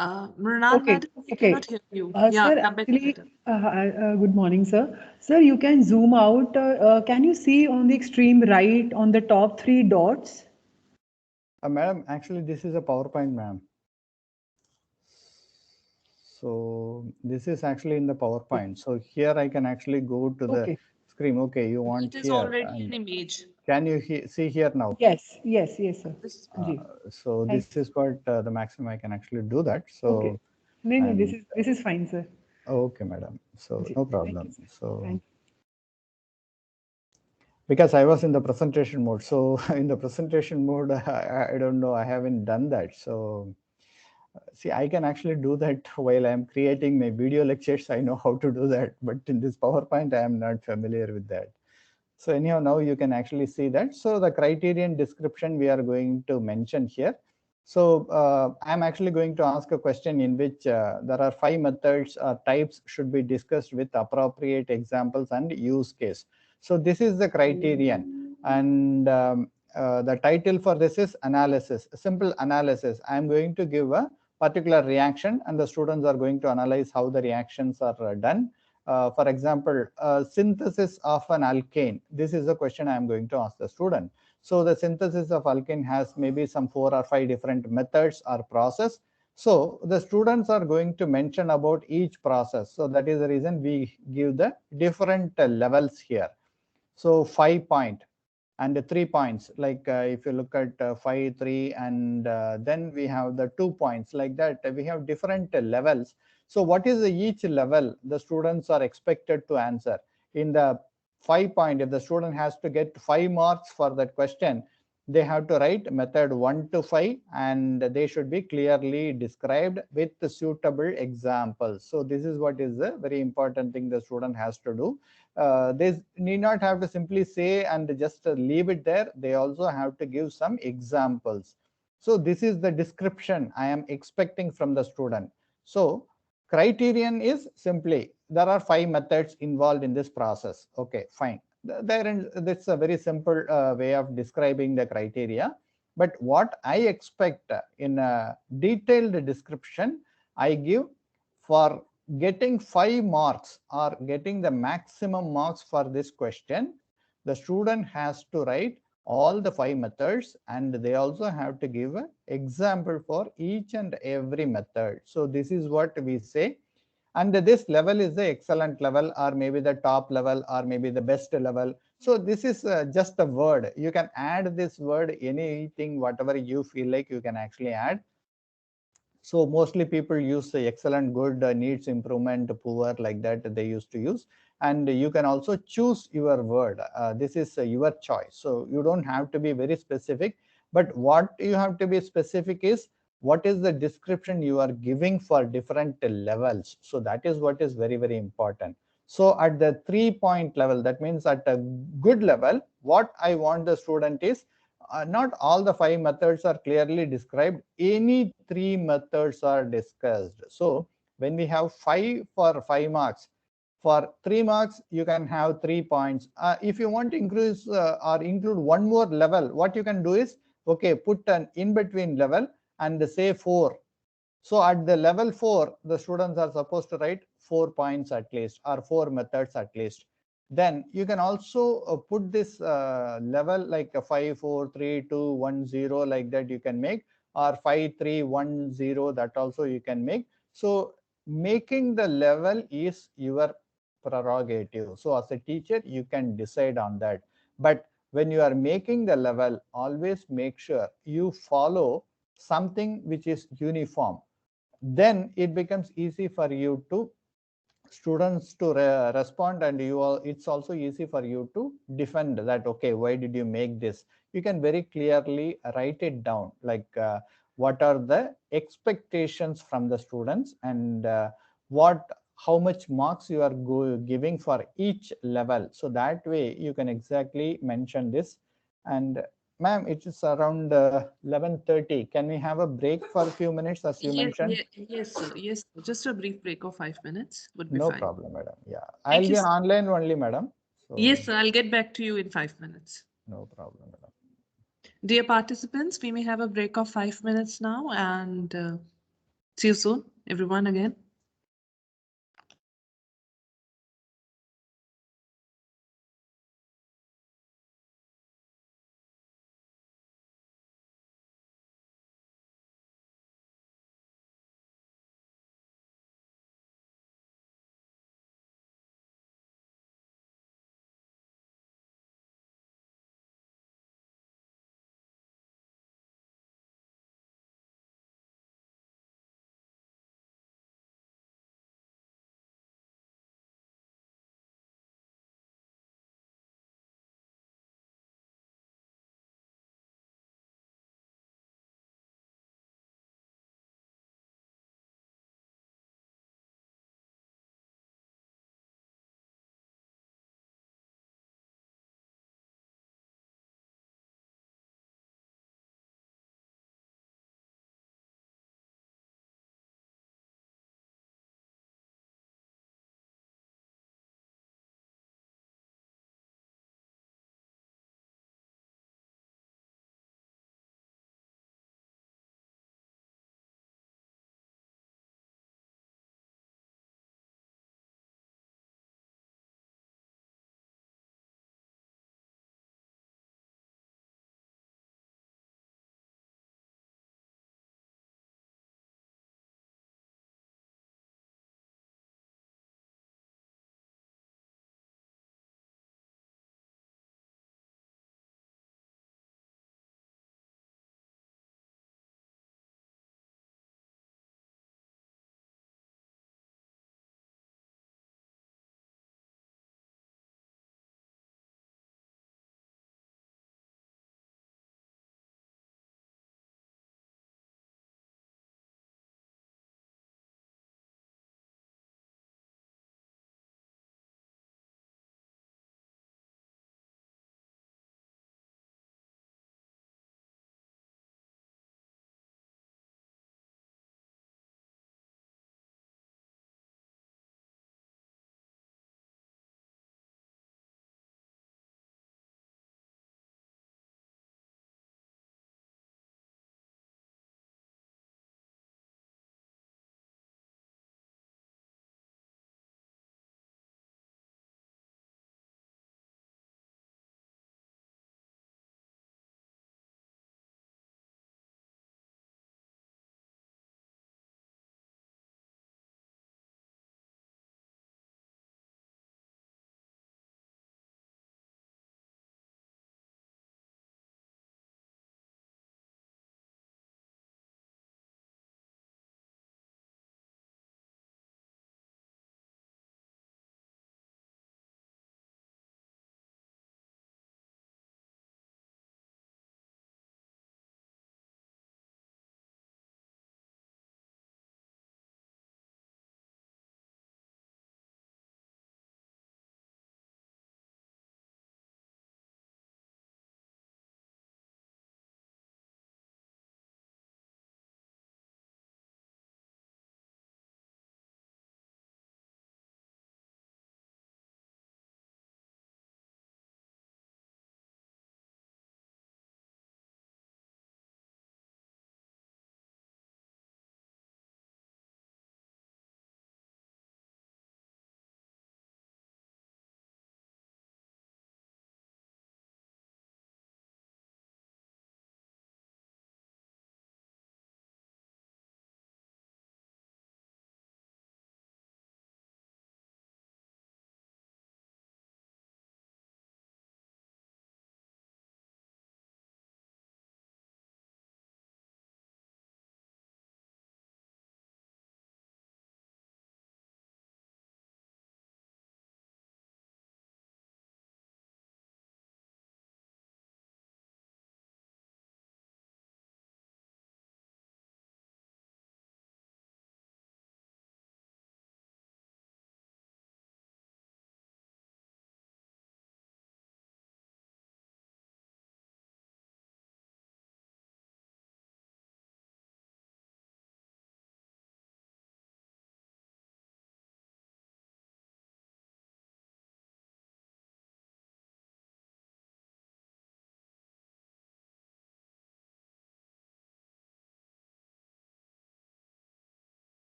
Mrinal, Okay, madam, we okay. cannot hear you. Yeah, Sir, come better, actually, better. good morning, sir. Sir, you can zoom out. Can you see on the extreme right on the top three dots? Madam, actually, this is a PowerPoint, ma'am. So this is actually in the PowerPoint. So here I can actually go to the Okay. screen. Okay, you want It is here. already an And image. can you see here now? Yes, yes, yes, sir. This is Ji. So Thank this is what the maximum I can actually do that. Okay. So No, no, and this is fine, sir. okay, madam. So Ji. no Thank you, problem. sir. So Thank because I was in the presentation mode. So in the presentation mode, I don't know. I haven't done that. So see, I can actually do that while I'm creating my video lectures. I know how to do that, but in this PowerPoint, I am not familiar with that. So anyhow, now you can actually see that. So the criterion description we are going to mention here. So I'm actually going to ask a question in which there are 5 methods or types should be discussed with appropriate examples and use case. So this is the criterion, and the title for this is analysis, simple analysis. I'm going to give a particular reaction, and the students are going to analyze how the reactions are done. For example, synthesis of an alkane. This is the question I am going to ask the student. So the synthesis of alkane has maybe some 4 or 5 different methods or process. So the students are going to mention about each process. So that is the reason we give the different levels here. So 5 point and 3 points, like if you look at 5, 3, and then we have the 2 points, like that we have different levels. So what is each level the students are expected to answer? In the 5 point, if the student has to get 5 marks for that question, they have to write method 1 to 5, and they should be clearly described with the suitable examples. So this is what is the very important thing the student has to do. They need not have to simply say and just leave it there. They also have to give some examples. So this is the description I am expecting from the student. So criterion is simply there are 5 methods involved in this process. Okay, fine. That's a very simple way of describing the criteria. But what I expect in a detailed description, I give for getting 5 marks or getting the maximum marks for this question. The student has to write all the 5 methods, and they also have to give an example for each and every method. So this is what we say. And this level is the excellent level, or maybe the top level, or maybe the best level. So this is just a word. You can add this word, anything, whatever you feel like you can actually add. So mostly people use the excellent, good, needs improvement, poor, like that they used to use. And you can also choose your word. This is your choice. So you don't have to be very specific. But what you have to be specific is what is the description you are giving for different levels. So that is what is very, very important. So at the 3-point level, that means at a good level, what I want the student is not all the 5 methods are clearly described. Any 3 methods are discussed. So when we have 5 for 5 marks, for 3 marks, you can have 3 points. If you want to increase or include one more level, what you can do is, okay, put an in-between level and say 4. So at the level 4, the students are supposed to write 4 points at least, or 4 methods at least. Then you can also put this level like a 5, 4, 3, 2, 1, 0, like that you can make, or 5, 3, 1, 0, that also you can make. So making the level is your prerogative. So as a teacher, you can decide on that. But when you are making the level, always make sure you follow something which is uniform. Then it becomes easy for you to students to respond, and it's also easy for you to defend that. Okay, why did you make this? You can very clearly write it down, like what are the expectations from the students, and how much marks you are giving for each level. So that way you can exactly mention this. And ma'am, it is around 11:30. Can we have a break for a few minutes, as you mentioned? Yes, sir. Yes, sir. Just a brief break of 5 minutes would be No fine. problem, madam. Yeah, Thank I'll you, be sir. online only, madam. So Yes, sir. I'll get back to you in 5 minutes. no problem, madam. Dear participants, we may have a break of 5 minutes now, and see you soon, everyone, again.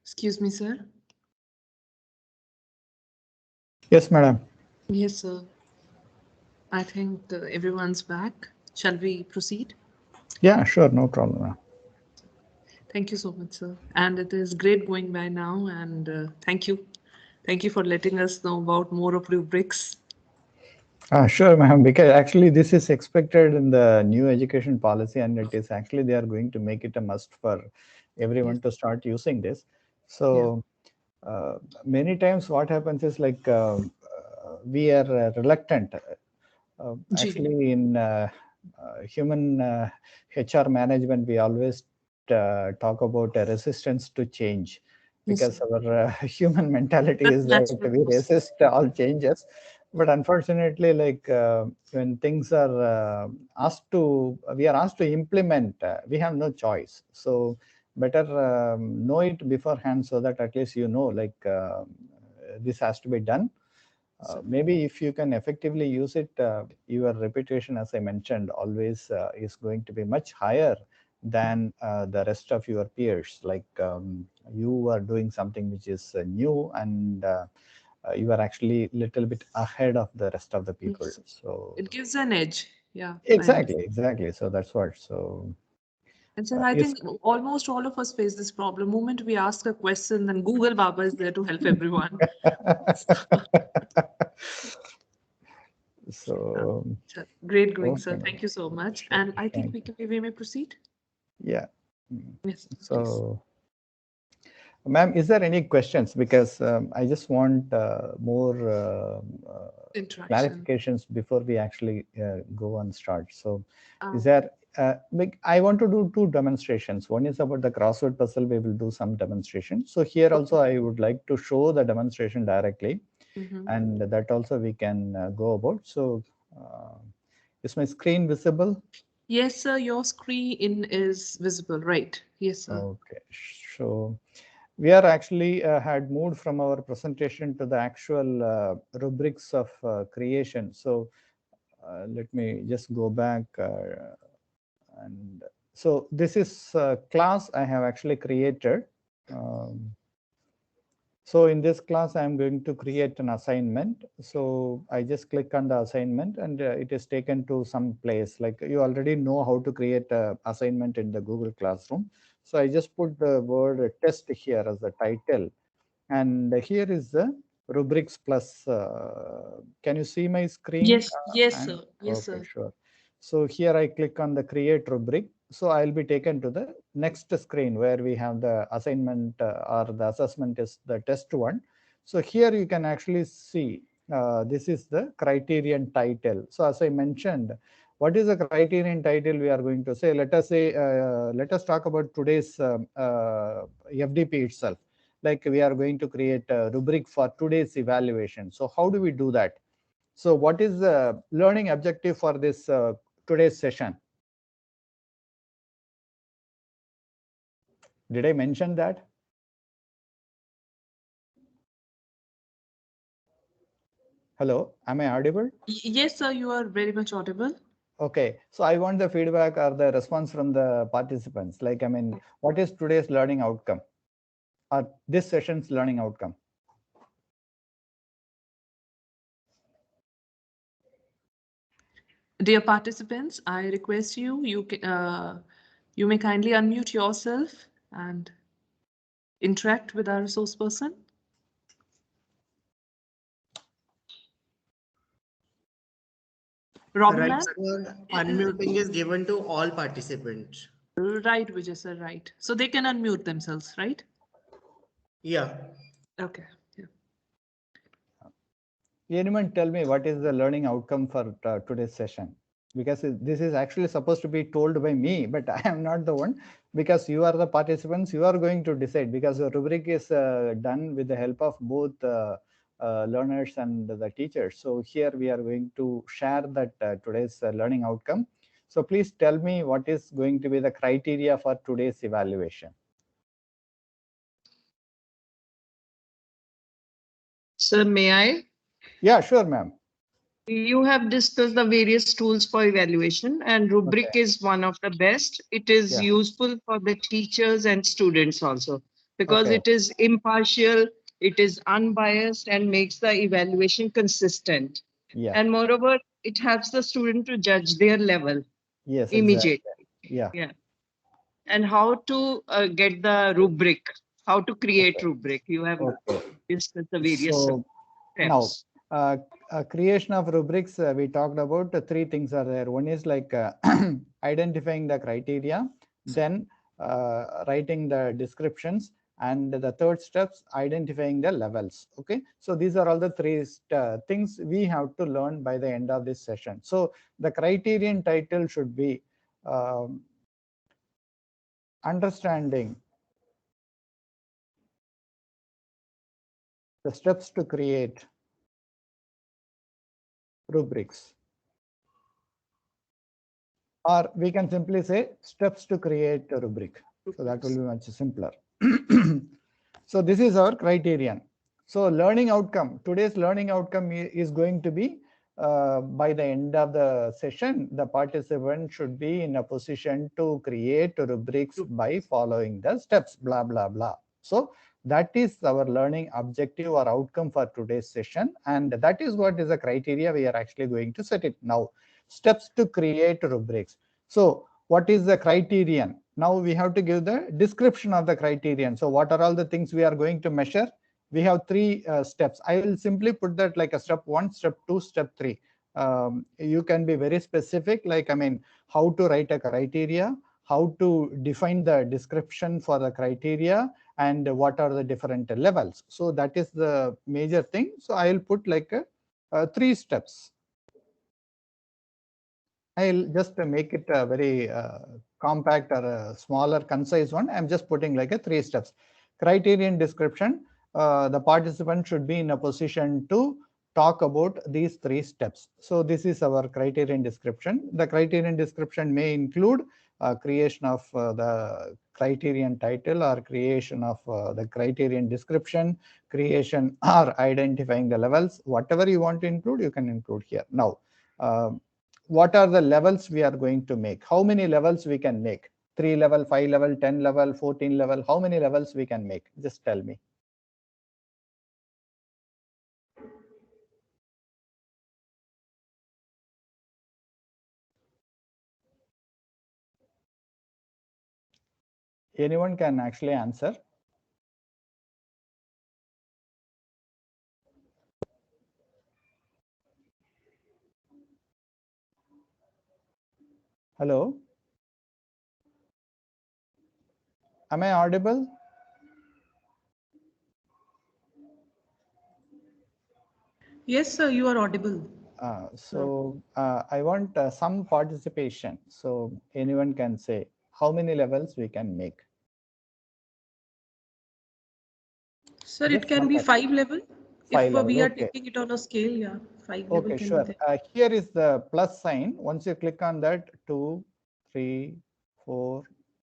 Excuse me, sir. Yes, madam. Yes, sir. I think everyone's back. Shall we proceed? Yeah, sure, no problem, ma'am. Thank you so much, sir. And it is great going by now. And thank you. Thank you for letting us know about more of rubrics. Sure, ma'am, because actually this is expected in the new education policy, and it is actually they are going to make it a must for everyone to start using this. So many times what happens is like we are reluctant. Actually, in human HR management, we always talk about a resistance to change, because our human mentality is that we resist all changes. But unfortunately, like when things are we are asked to implement, we have no choice. So better know it beforehand, so that at least you know, like this has to be done. Maybe if you can effectively use it, your reputation, as I mentioned, always is going to be much higher than the rest of your peers. Like you are doing something which is new, and you are actually a little bit ahead of the rest of the people. So it gives an edge. Yeah. exactly. So that's what. So. And so I think almost all of us face this problem. The moment we ask a question, then Google Baba is there to help everyone. So great going, sir. Thank you so much. Sure. And I think we may proceed. Yeah. Yes. So, ma'am, is there any questions? Because I just want more clarifications before we actually go and start. So, is there? I want to do two demonstrations. One is about the crossword puzzle. We will do some demonstration. So here also, I would like to show the demonstration directly, and that also we can go about. So, is my screen visible? Yes, sir. Your screen is visible, right? Yes, sir. Okay. So we are actually had moved from our presentation to the actual rubrics of creation. So let me just go back. And so this is a class I have actually created. So in this class, I'm going to create an assignment. So I just click on the assignment, and it is taken to some place. Like you already know how to create an assignment in the Google Classroom. So I just put the word test here as the title. And here is the rubrics plus. Can you see my screen? Yes, yes, sir. Yes, okay, sir. sure. So here I click on the create rubric. So I'll be taken to the next screen where we have the assignment or the assessment is the test one. So here you can actually see this is the criterion title. So as I mentioned, what is the criterion title we are going to say? Let us say, let us talk about today's FDP itself. Like we are going to create a rubric for today's evaluation. So how do we do that? So what is the learning objective for this today's session? Did I mention that? Hello, am I audible? Yes, sir, you are very much audible. Okay, so I want the feedback or the response from the participants. Like, I mean, what is today's learning outcome or this session's learning outcome? Dear participants, I request you, you may kindly unmute yourself and interact with our resource person. Robin, right, sir. Unmuting is given to all participants. Right, Vijay sir, right. So they can unmute themselves, right? Yeah. Okay. Yeah. Anyone tell me what is the learning outcome for today's session? Because this is actually supposed to be told by me, but I am not the one, because you are the participants, you are going to decide, because the rubric is done with the help of both learners and the teachers. So here we are going to share that today's learning outcome. So please tell me what is going to be the criteria for today's evaluation. Sir, may I? Yeah, sure, ma'am. You have discussed the various tools for evaluation, and Rubric is one of the best. It is useful for the teachers and students also. because Okay. it is impartial, it is unbiased, and makes the evaluation consistent. Yeah. And moreover, it helps the student to judge their level Yes, immediately. exactly. Yeah. Yeah. And how to get the rubric, how to create Okay. rubric. You have Okay. discussed the various So now, steps. creation of rubrics, we talked about three things are there. One is like identifying the criteria, then writing the descriptions, and the third steps identifying the levels. Okay, so these are all the three things we have to learn by the end of this session. So the criterion title should be understanding the steps to create rubrics, or we can simply say steps to create a rubric. So that will be much simpler. So this is our criterion. So learning outcome, today's learning outcome is going to be by the end of the session, the participant should be in a position to create rubrics by following the steps, blah, blah, blah. So that is our learning objective or outcome for today's session. And that is what is the criteria we are actually going to set it now. Steps to create rubrics. So what is the criterion? Now we have to give the description of the criterion. So what are all the things we are going to measure? We have three steps. I will simply put that like a step 1, step 2, step 3. You can be very specific, like, I mean, how to write a criteria, how to define the description for the criteria, and what are the different levels. So that is the major thing. So I will put like 3 steps. I'll just make it a very compact or a smaller, concise one. I'm just putting like a 3 steps. Criterion description, the participant should be in a position to talk about these 3 steps. So this is our criterion description. The criterion description may include creation of the criterion title, or creation of the criterion description, creation or identifying the levels. Whatever you want to include, you can include here. Now, what are the levels we are going to make? How many levels we can make? 3 level, 5 level, 10 level, 14 level? How many levels we can make? Just tell me. Anyone can actually answer. Hello? Am I audible? Yes, sir, you are audible. I want some participation. So anyone can say how many levels we can make. Sir, it can be 5 level. 5 If level, we are okay. taking it on a scale, yeah, 5 level Okay, can sure. be there. Here is the plus sign. Once you click on that, 2, 3, 4,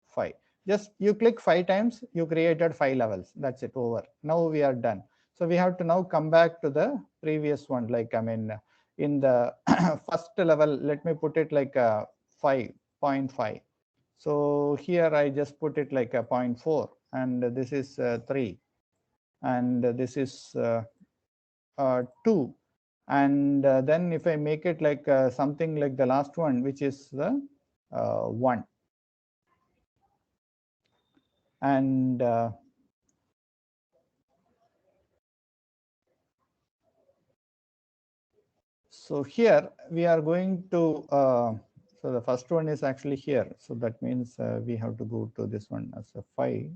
5. Just you click 5 times, you created 5 levels. That's it, over. Now we are done. So we have to now come back to the previous one. Like, I mean, in the first level, let me put it like 5.5. So here I just put it like a 0.4, and this is 3, and this is 2. And then if I make it like something like the last one, which is the 1. And so here we are going to, so the first one is actually here. So that means we have to go to this one as a 5.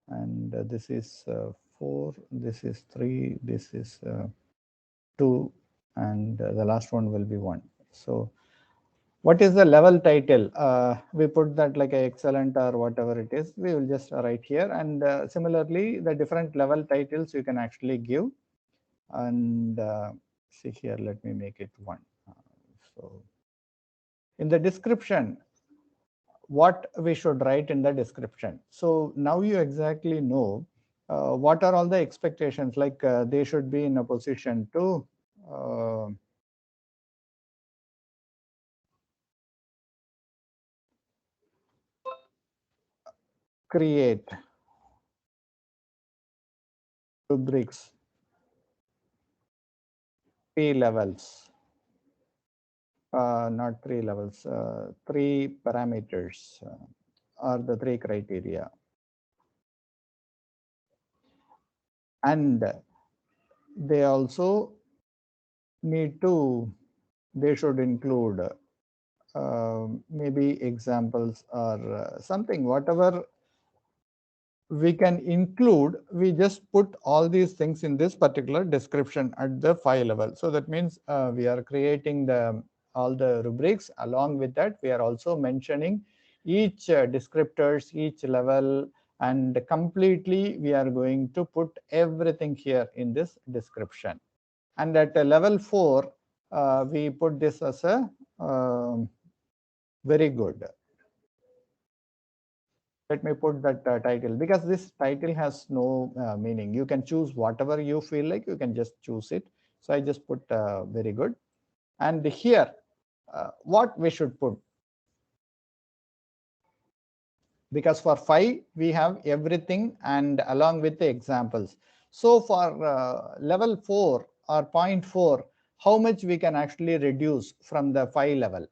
And this is 4, this is 3, this is 2, and the last one will be 1. So what is the level title? We put that like a excellent or whatever it is. We will just write here. And similarly, the different level titles you can actually give. And see here, let me make it 1. So in the description, what we should write in the description. So now you exactly know what are all the expectations, like they should be in a position to create rubrics three levels, not three levels, three parameters are the three criteria. And they also need to, they should include maybe examples or something, whatever we can include, we just put all these things in this particular description at the file level. So that means we are creating all the rubrics. Along with that, we are also mentioning each descriptors, each level, and completely we are going to put everything here in this description. And at level 4, we put this as a very good. Let me put that title, because this title has no meaning. You can choose whatever you feel like, you can just choose it. So I just put very good. And here, what we should put, because for 5 we have everything and along with the examples. So for level 4 or 0.4, how much we can actually reduce from the 5 level?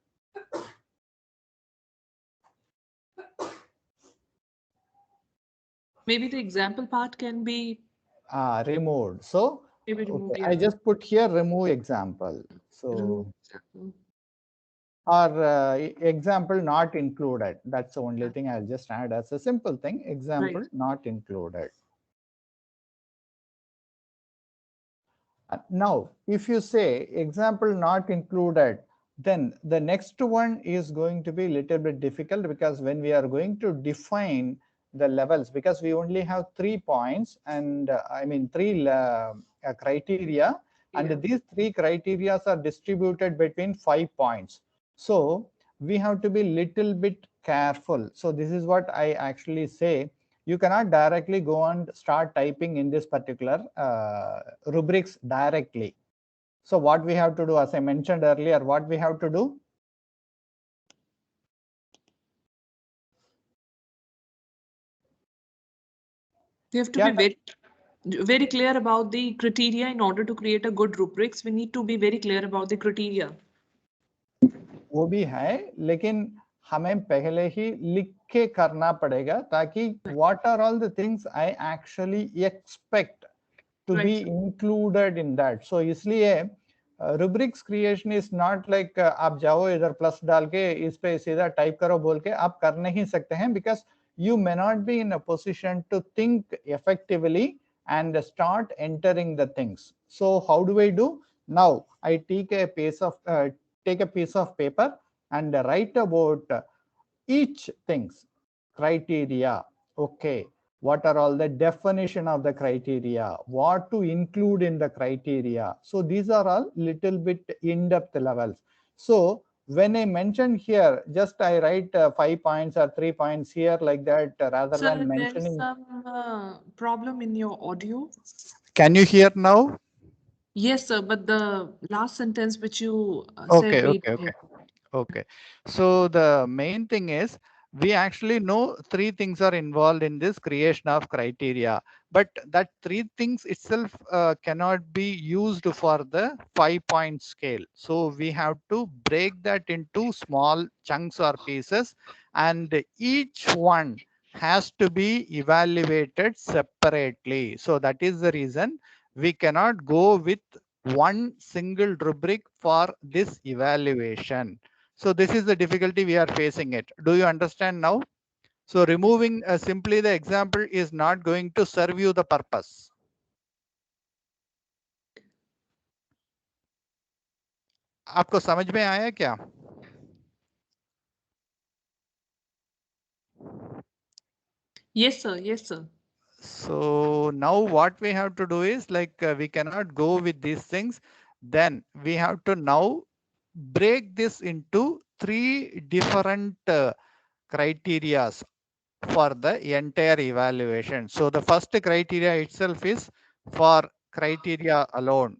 Maybe the example part can be removed. So maybe removed, okay, yeah. I just put here remove example. So Remove example. Or example not included. That's the only thing I'll just add as a simple thing. Example not included. Now, if you say example not included, then the next one is going to be a little bit difficult, because when we are going to define the levels, because we only have 3 points and I mean 3 criteria, and these 3 criteria are distributed between 5 points. So we have to be little bit careful. So this is what I actually say. You cannot directly go and start typing in this particular rubrics directly. So what we have to do, as I mentioned earlier, what we have to do? We have to be very clear about the criteria. In order to create a good rubrics, we need to be very clear about the criteria. वो भी है, लेकिन हमें पहले ही लिख के करना पड़ेगा, ताकि what are all the things I actually expect to be included in that. So इसलिए rubrics creation is not like आप जाओ इधर प्लस डाल के इस पे सीधा टाइप करो बोल के आप कर नहीं सकते हैं, because you may not be in a position to think effectively and start entering the things. So how do I do? Now I take a piece of paper and write about each things criteria. Okay, what are all the definition of the criteria, what to include in the criteria. So these are all little bit in-depth levels. So when I mention here, just I write 5 points or 3 points here like that, rather than mentioning. There is some problem in your audio. Can you hear now? Yes, sir, but the last sentence which you Okay, said. Okay. So the main thing is, we actually know 3 things are involved in this creation of criteria, but that 3 things itself cannot be used for the 5-point scale. So we have to break that into small chunks or pieces, and each one has to be evaluated separately. So that is the reason we cannot go with one single rubric for this evaluation. So this is the difficulty we are facing it. Do you understand now? So removing simply the example is not going to serve you the purpose. आपको समझ में आया क्या? Yes, sir. Yes, sir. So now what we have to do is, like we cannot go with these things. Then we have to now break this into 3 different criteria for the entire evaluation. So the first criteria itself is for criteria alone.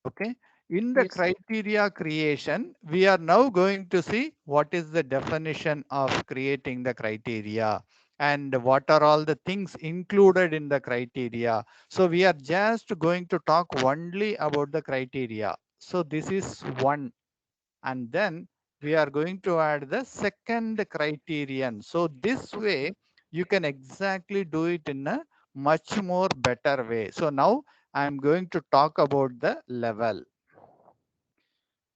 Okay. In the Yes. criteria creation, we are now going to see what is the definition of creating the criteria and what are all the things included in the criteria. So we are just going to talk only about the criteria. So this is one. And then we are going to add the second criterion. So this way you can exactly do it in a much more better way. So now I'm going to talk about the level.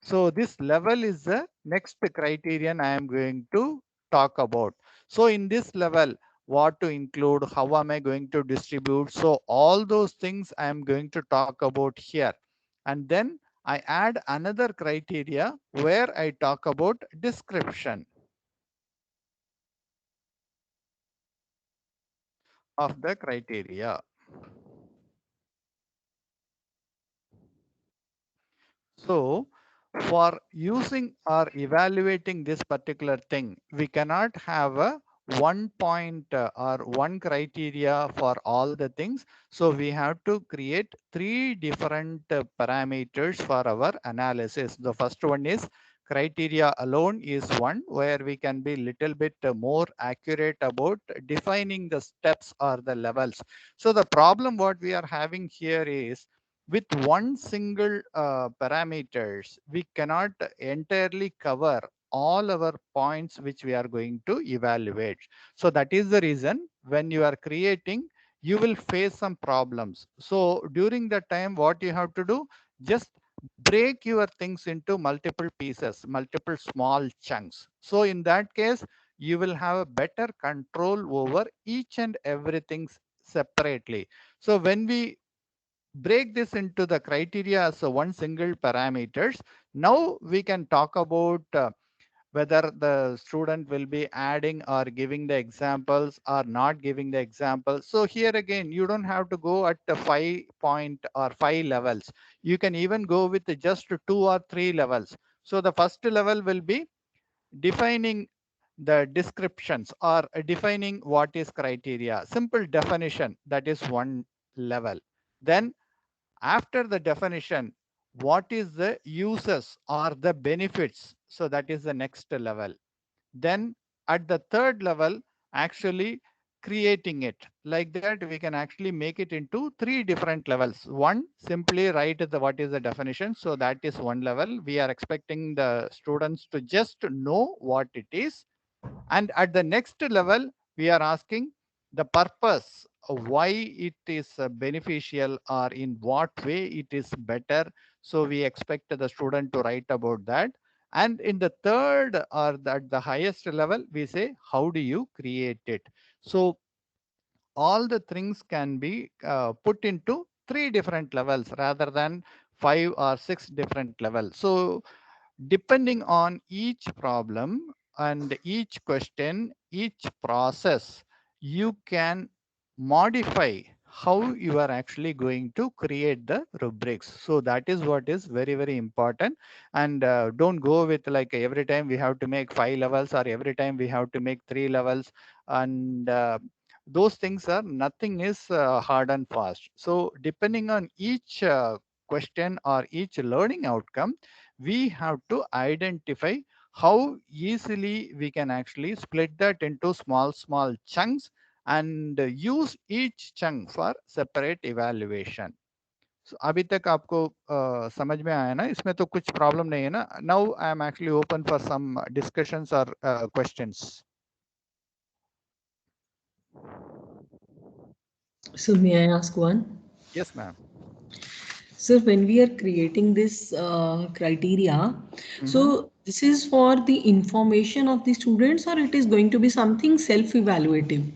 So this level is the next criterion I am going to talk about. So in this level, what to include, how am I going to distribute? So all those things I am going to talk about here. And then I add another criteria where I talk about description of the criteria. So for using or evaluating this particular thing, we cannot have a one point or one criteria for all the things. So we have to create three different parameters for our analysis. The first one is criteria alone is one, where we can be little bit more accurate about defining the steps or the levels. So the problem what we are having here is, with one single parameters, we cannot entirely cover all our points which we are going to evaluate. So that is the reason when you are creating, you will face some problems. So during that time, what you have to do, just break your things into multiple pieces, multiple small chunks. So in that case, you will have a better control over each and everything separately. So when we break this into the criteria as one single parameters, now we can talk about whether the student will be adding or giving the examples or not giving the examples. So here again, you don't have to go at the 5 point or 5 levels. You can even go with just 2 or 3 levels. So the first level will be defining the descriptions or defining what is criteria. Simple definition, that is one level. Then after the definition, what is the uses or the benefits? So that is the next level. Then at the third level, actually creating it. Like that, we can actually make it into three different levels. One, simply write what is the definition. So that is one level. We are expecting the students to just know what it is. And at the next level, we are asking the purpose, why it is beneficial or in what way it is better. So we expect the student to write about that. And in the third or at the highest level, we say, how do you create it? So all the things can be put into three different levels rather than 5 or 6 different levels. So depending on each problem and each question, each process, you can modify how you are actually going to create the rubrics. So that is what is very, very important. And don't go with like every time we have to make 5 levels or every time we have to make 3 levels. And those things are nothing is hard and fast. So depending on each question or each learning outcome, we have to identify how easily we can actually split that into small chunks and use each chunk for separate evaluation. So अभी तक आपको समझ में आया ना? इसमें तो कुछ प्रॉब्लम नहीं है ना? Now I am actually open for some discussions or questions. So may I ask one? Yes, ma'am. So when we are creating this criteria, so this is for the information of the students, or it is going to be something self-evaluative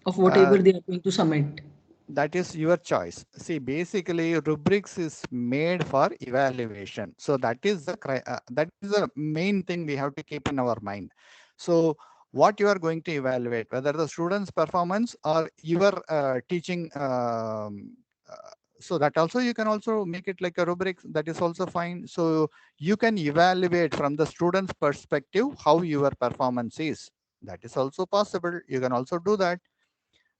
of whatever they are going to submit? That is your choice. See, basically rubrics is made for evaluation. So that is the main thing we have to keep in our mind. So what you are going to evaluate, whether the student's performance or your teaching, so that also you can also make it like a rubric. That is also fine. So you can evaluate from the student's perspective how your performance is. That is also possible. You can also do that.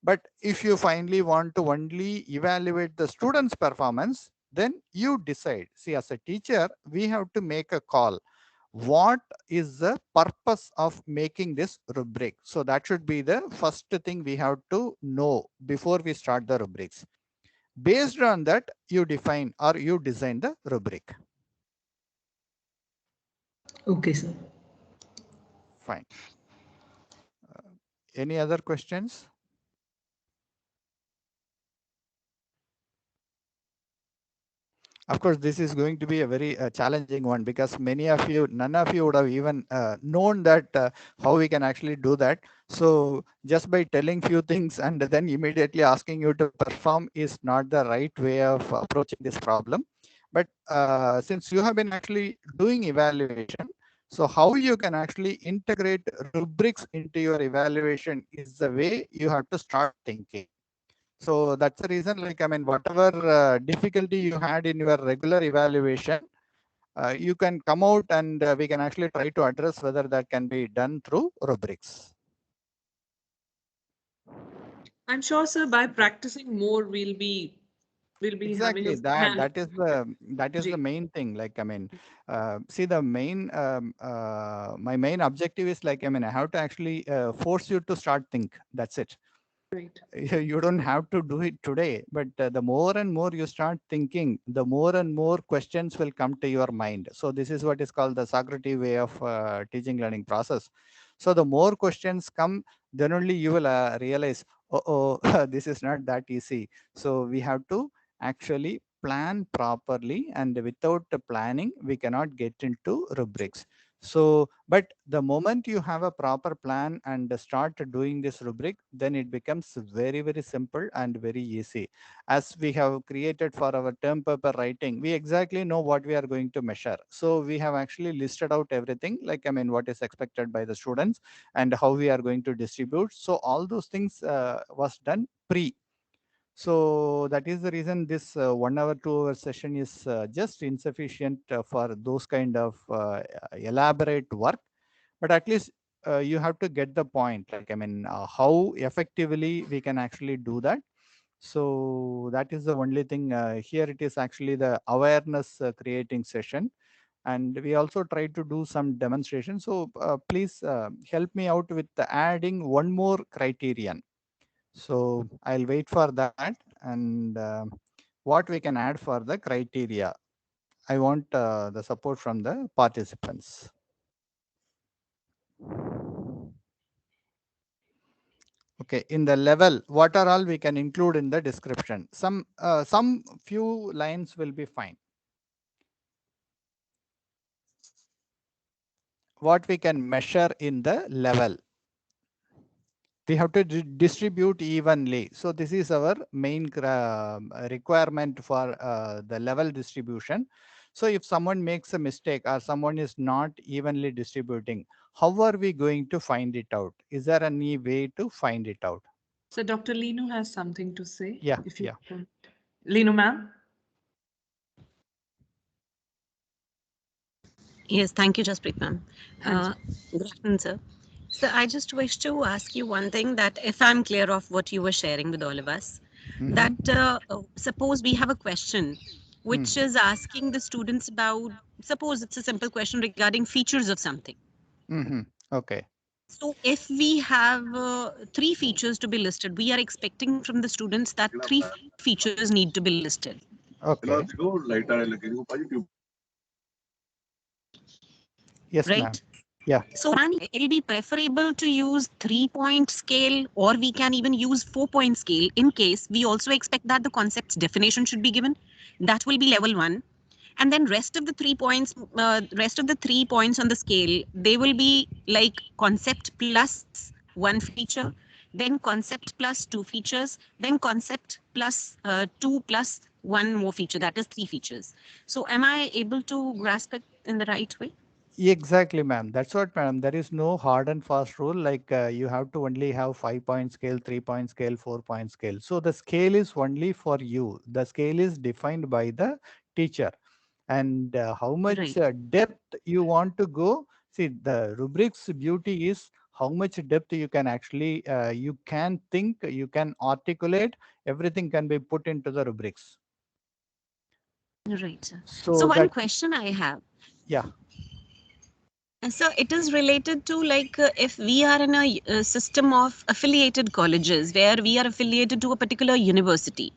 But if you finally want to only evaluate the student's performance, then you decide. See, as a teacher, we have to make a call. What is the purpose of making this rubric? So that should be the first thing we have to know before we start the rubrics. Based on that, you define or you design the rubric. Okay, sir. Fine. Any other questions? Of course, this is going to be a very challenging one, because many of you, none of you would have even known that how we can actually do that. So just by telling few things and then immediately asking you to perform is not the right way of approaching this problem. But since you have been actually doing evaluation, so how you can actually integrate rubrics into your evaluation is the way you have to start thinking. So that's the reason, like, I mean, whatever difficulty you had in your regular evaluation, you can come out and we can actually try to address whether that can be done through rubrics. I'm sure, sir, by practicing more, we'll be having Exactly, a hand. that is the main thing. Like, I mean, see, the main my main objective is, like, I mean, I have to actually force you to start think. That's it. Right. You don't have to do it today, but the more and more you start thinking, the more and more questions will come to your mind. So this is what is called the Socrates way of teaching learning process. So the more questions come, then only you will realize, oh, this is not that easy. So we have to actually plan properly, and without the planning, we cannot get into rubrics. So, but the moment you have a proper plan and start doing this rubric, then it becomes very, very simple and very easy. As we have created for our term paper writing, we exactly know what we are going to measure. So we have actually listed out everything, like, I mean, what is expected by the students and how we are going to distribute. So all those things was done pre. So that is the reason this 1 hour, 2 hour session is just insufficient for those kind of elaborate work. But at least you have to get the point, like, I mean, how effectively we can actually do that. So that is the only thing. Here it is actually the awareness creating session. And we also try to do some demonstration. So please help me out with adding one more criterion. So I'll wait for that, and what we can add for the criteria. I want the support from the participants. Okay, in the level, what are all we can include in the description? Some few lines will be fine. What we can measure in the level, we have to distribute evenly. So this is our main requirement for the level distribution. So if someone makes a mistake or someone is not evenly distributing, how are we going to find it out? Is there any way to find it out? So Dr. Linu has something to say. Yeah, if you yeah. can. Linu, ma'am. Yes, thank you, Jasprit ma'am. Good afternoon, sir. So I just wish to ask you one thing, that if I'm clear of what you were sharing with all of us, that suppose we have a question which is asking the students about, suppose it's a simple question regarding features of something. Okay. So if we have 3 features to be listed, we are expecting from the students that 3 features need to be listed. Okay. Yes, Right? ma'am. Yeah. So it'll be preferable to use 3-point scale, or we can even use 4-point scale in case we also expect that the concept's definition should be given. That will be level 1. And then rest of the 3 points on the scale, they will be like concept plus 1 feature, then concept plus 2 features, then concept plus 2 plus 1 more feature. That is 3 features. So am I able to grasp it in the right way? Exactly, ma'am. That's what, ma'am. There is no hard and fast rule. Like you have to only have 5-point scale, 3-point scale, 4-point scale. So the scale is only for you. The scale is defined by the teacher. And how much depth you want to go. See, the rubrics beauty is how much depth you can actually, you can think, you can articulate, everything can be put into the rubrics. Right, sir. So, So one that, question I have. yeah. So it is related to like if we are in a system of affiliated colleges where we are affiliated to a particular university.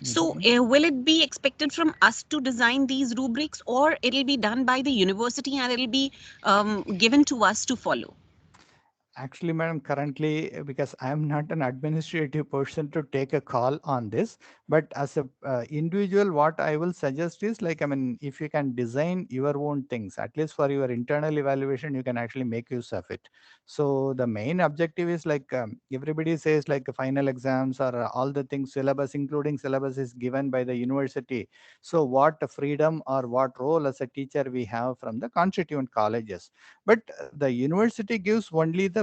So will it be expected from us to design these rubrics, or it'll be done by the university and it'll be given to us to follow? Actually, madam, currently, because I am not an administrative person to take a call on this, but as a individual, what I will suggest is like, I mean, if you can design your own things, at least for your internal evaluation, you can actually make use of it. So the main objective is like everybody says like final exams or all the things syllabus, including syllabus is given by the university. So what freedom or what role as a teacher we have from the constituent colleges? But the university gives only the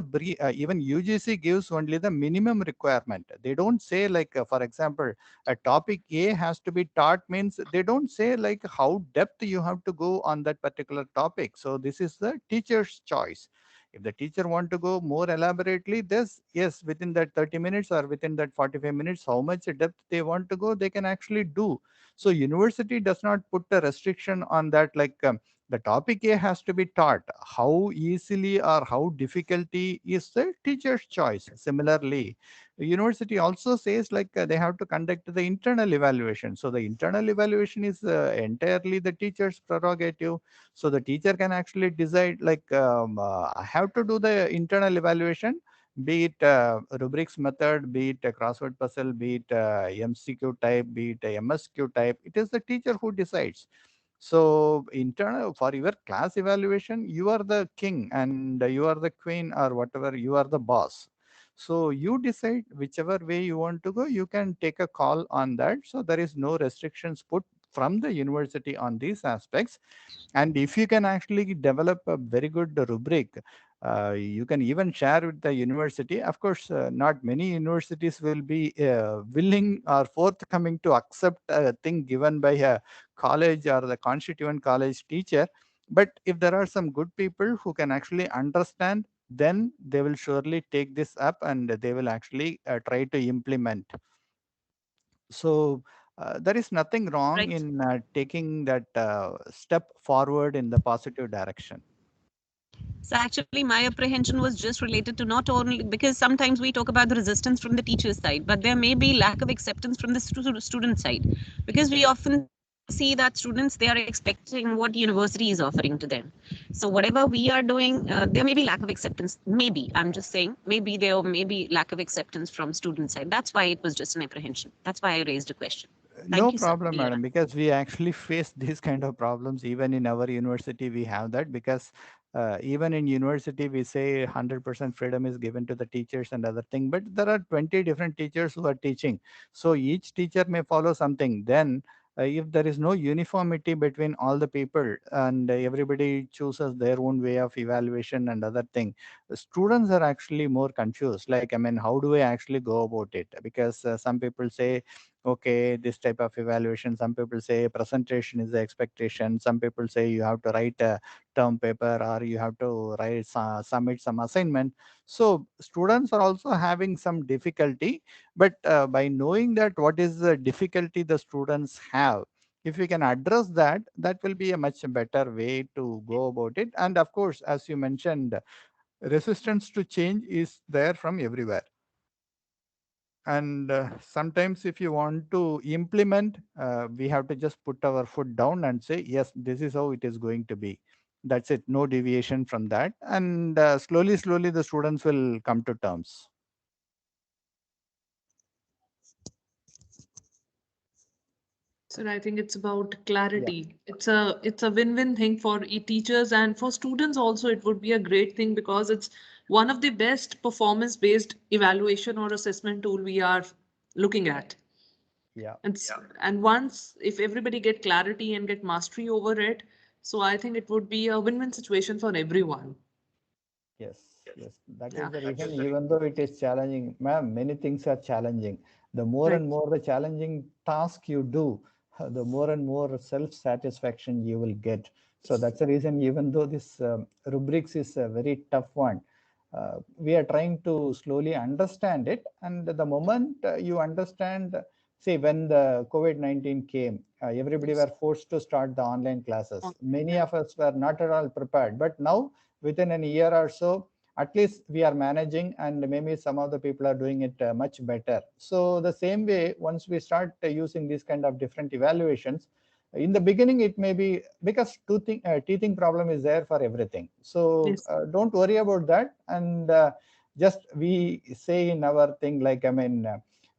even UGC gives only the minimum requirement. They don't say like for example a topic A has to be taught, means they don't say like how depth you have to go on that particular topic. So this is the teacher's choice. If the teacher want to go more elaborately, this, yes, within that 30 minutes or within that 45 minutes, how much depth they want to go, they can actually do. So university does not put a restriction on that, like the topic A has to be taught. How easily or how difficulty is the teacher's choice. Similarly, the university also says like they have to conduct the internal evaluation. So the internal evaluation is entirely the teacher's prerogative. So the teacher can actually decide like I have to do the internal evaluation, be it rubrics method, be it a crossword puzzle, be it MCQ type, be it a MSQ type. It is the teacher who decides. So internal for your class evaluation, you are the king and you are the queen or whatever, you are the boss. So you decide whichever way you want to go, you can take a call on that. So there is no restrictions put from the university on these aspects. And if you can actually develop a very good rubric, you can even share with the university. Of course, not many universities will be willing or forthcoming to accept a thing given by a college or the constituent college teacher. But if there are some good people who can actually understand, then they will surely take this up and they will actually try to implement. So there is nothing wrong Right. in taking that step forward in the positive direction. So actually, my apprehension was just related to not only because sometimes we talk about the resistance from the teacher's side, but there may be lack of acceptance from the student side, because we often see that students, they are expecting what university is offering to them. So whatever we are doing, there may be lack of acceptance. Maybe I'm just saying, maybe there may be lack of acceptance from student side. That's why it was just an apprehension. That's why I raised a question. No Thank you, sir. problem, Yeah. madam, because we actually face these kind of problems. Even in our university, we have that because even in university, we say 100% freedom is given to the teachers and other thing, but there are 20 different teachers who are teaching. So each teacher may follow something. Then if there is no uniformity between all the people and everybody chooses their own way of evaluation and other thing, the students are actually more confused. Like, I mean, how do I actually go about it? Because some people say, okay, this type of evaluation, some people say presentation is the expectation, some people say you have to write a term paper or you have to write submit some assignment. So students are also having some difficulty, but by knowing that what is the difficulty the students have, if we can address that, that will be a much better way to go about it. And of course, as you mentioned, resistance to change is there from everywhere. And sometimes if you want to implement, we have to just put our foot down and say, yes, this is how it is going to be. That's it, no deviation from that. And slowly the students will come to terms. So I think it's about clarity. It's a win-win thing for teachers and for students also. It would be a great thing because it's one of the best performance-based evaluation or assessment tool we are looking at. Yeah. And once if everybody get clarity and get mastery over it, so I think it would be a win-win situation for everyone. Yes, yes. That Yeah. is the reason, even though it is challenging, ma'am, many things are challenging. The more Right. and more the challenging task you do, the more and more self-satisfaction you will get. So that's the reason, even though this rubrics is a very tough one, we are trying to slowly understand it. And the moment you understand, See, when the COVID-19 came, everybody were forced to start the online classes. Many of us were not at all prepared, but now within a year or so, at least we are managing, and maybe some of the people are doing it much better. So the same way, once we start using these kind of different evaluations, in the beginning it may be because teething problem is there for everything. So don't worry about that, and just we say in our thing, like, I mean,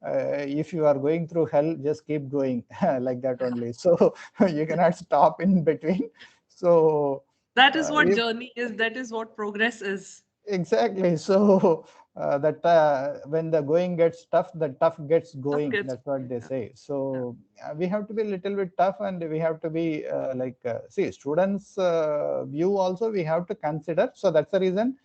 if you are going through hell, just keep going like that only. So you cannot stop in between. So that is what journey is. That is what progress is. Exactly. So when the going gets tough, the tough gets going. That's what they say. So we have to be a little bit tough, and we have to be see, students' view also we have to consider. So that's the reason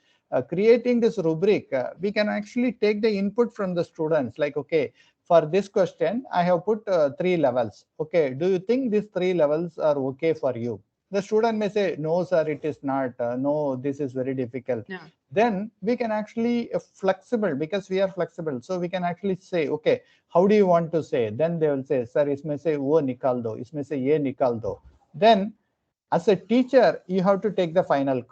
creating this rubric, we can actually take the input from the students. Like, okay, for this question, I have put 3 levels. Okay, do you think these 3 levels are okay for you? The student may say, no, sir, it is not. No, this is very difficult. Then we can actually flexible, because we are flexible. So we can actually say, okay, how do you want to say? Then they will say, sir, isme se wo nikal do, isme se ye nikal do. Then as a teacher, you have to take the final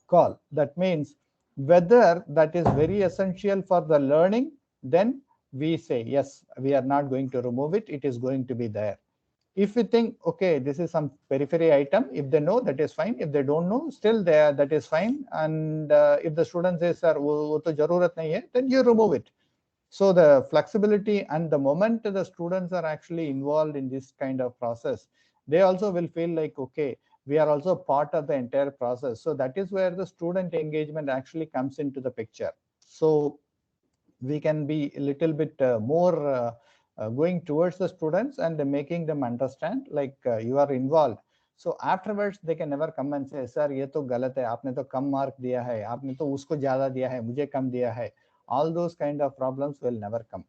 call. That means whether that is very essential for the learning, then we say, yes, we are not going to remove it. It is going to be there. If we think, okay, this is some periphery item, if they know, that is fine. If they don't know, still there, that is fine. And if the student says, sir, wo to jarurat nahi hai, then you remove it. So the flexibility, and the moment the students are actually involved in this kind of process, they also will feel like, okay, we are also part of the entire process. So that is where the student engagement actually comes into the picture. So we can be a little bit more going towards the students and making them understand, like, you are involved. So afterwards they can never come and say, sir, ye to galat hai, aapne to kam mark diya hai, aapne to usko zyada diya hai, mujhe kam diya hai. All those kind of problems will never come.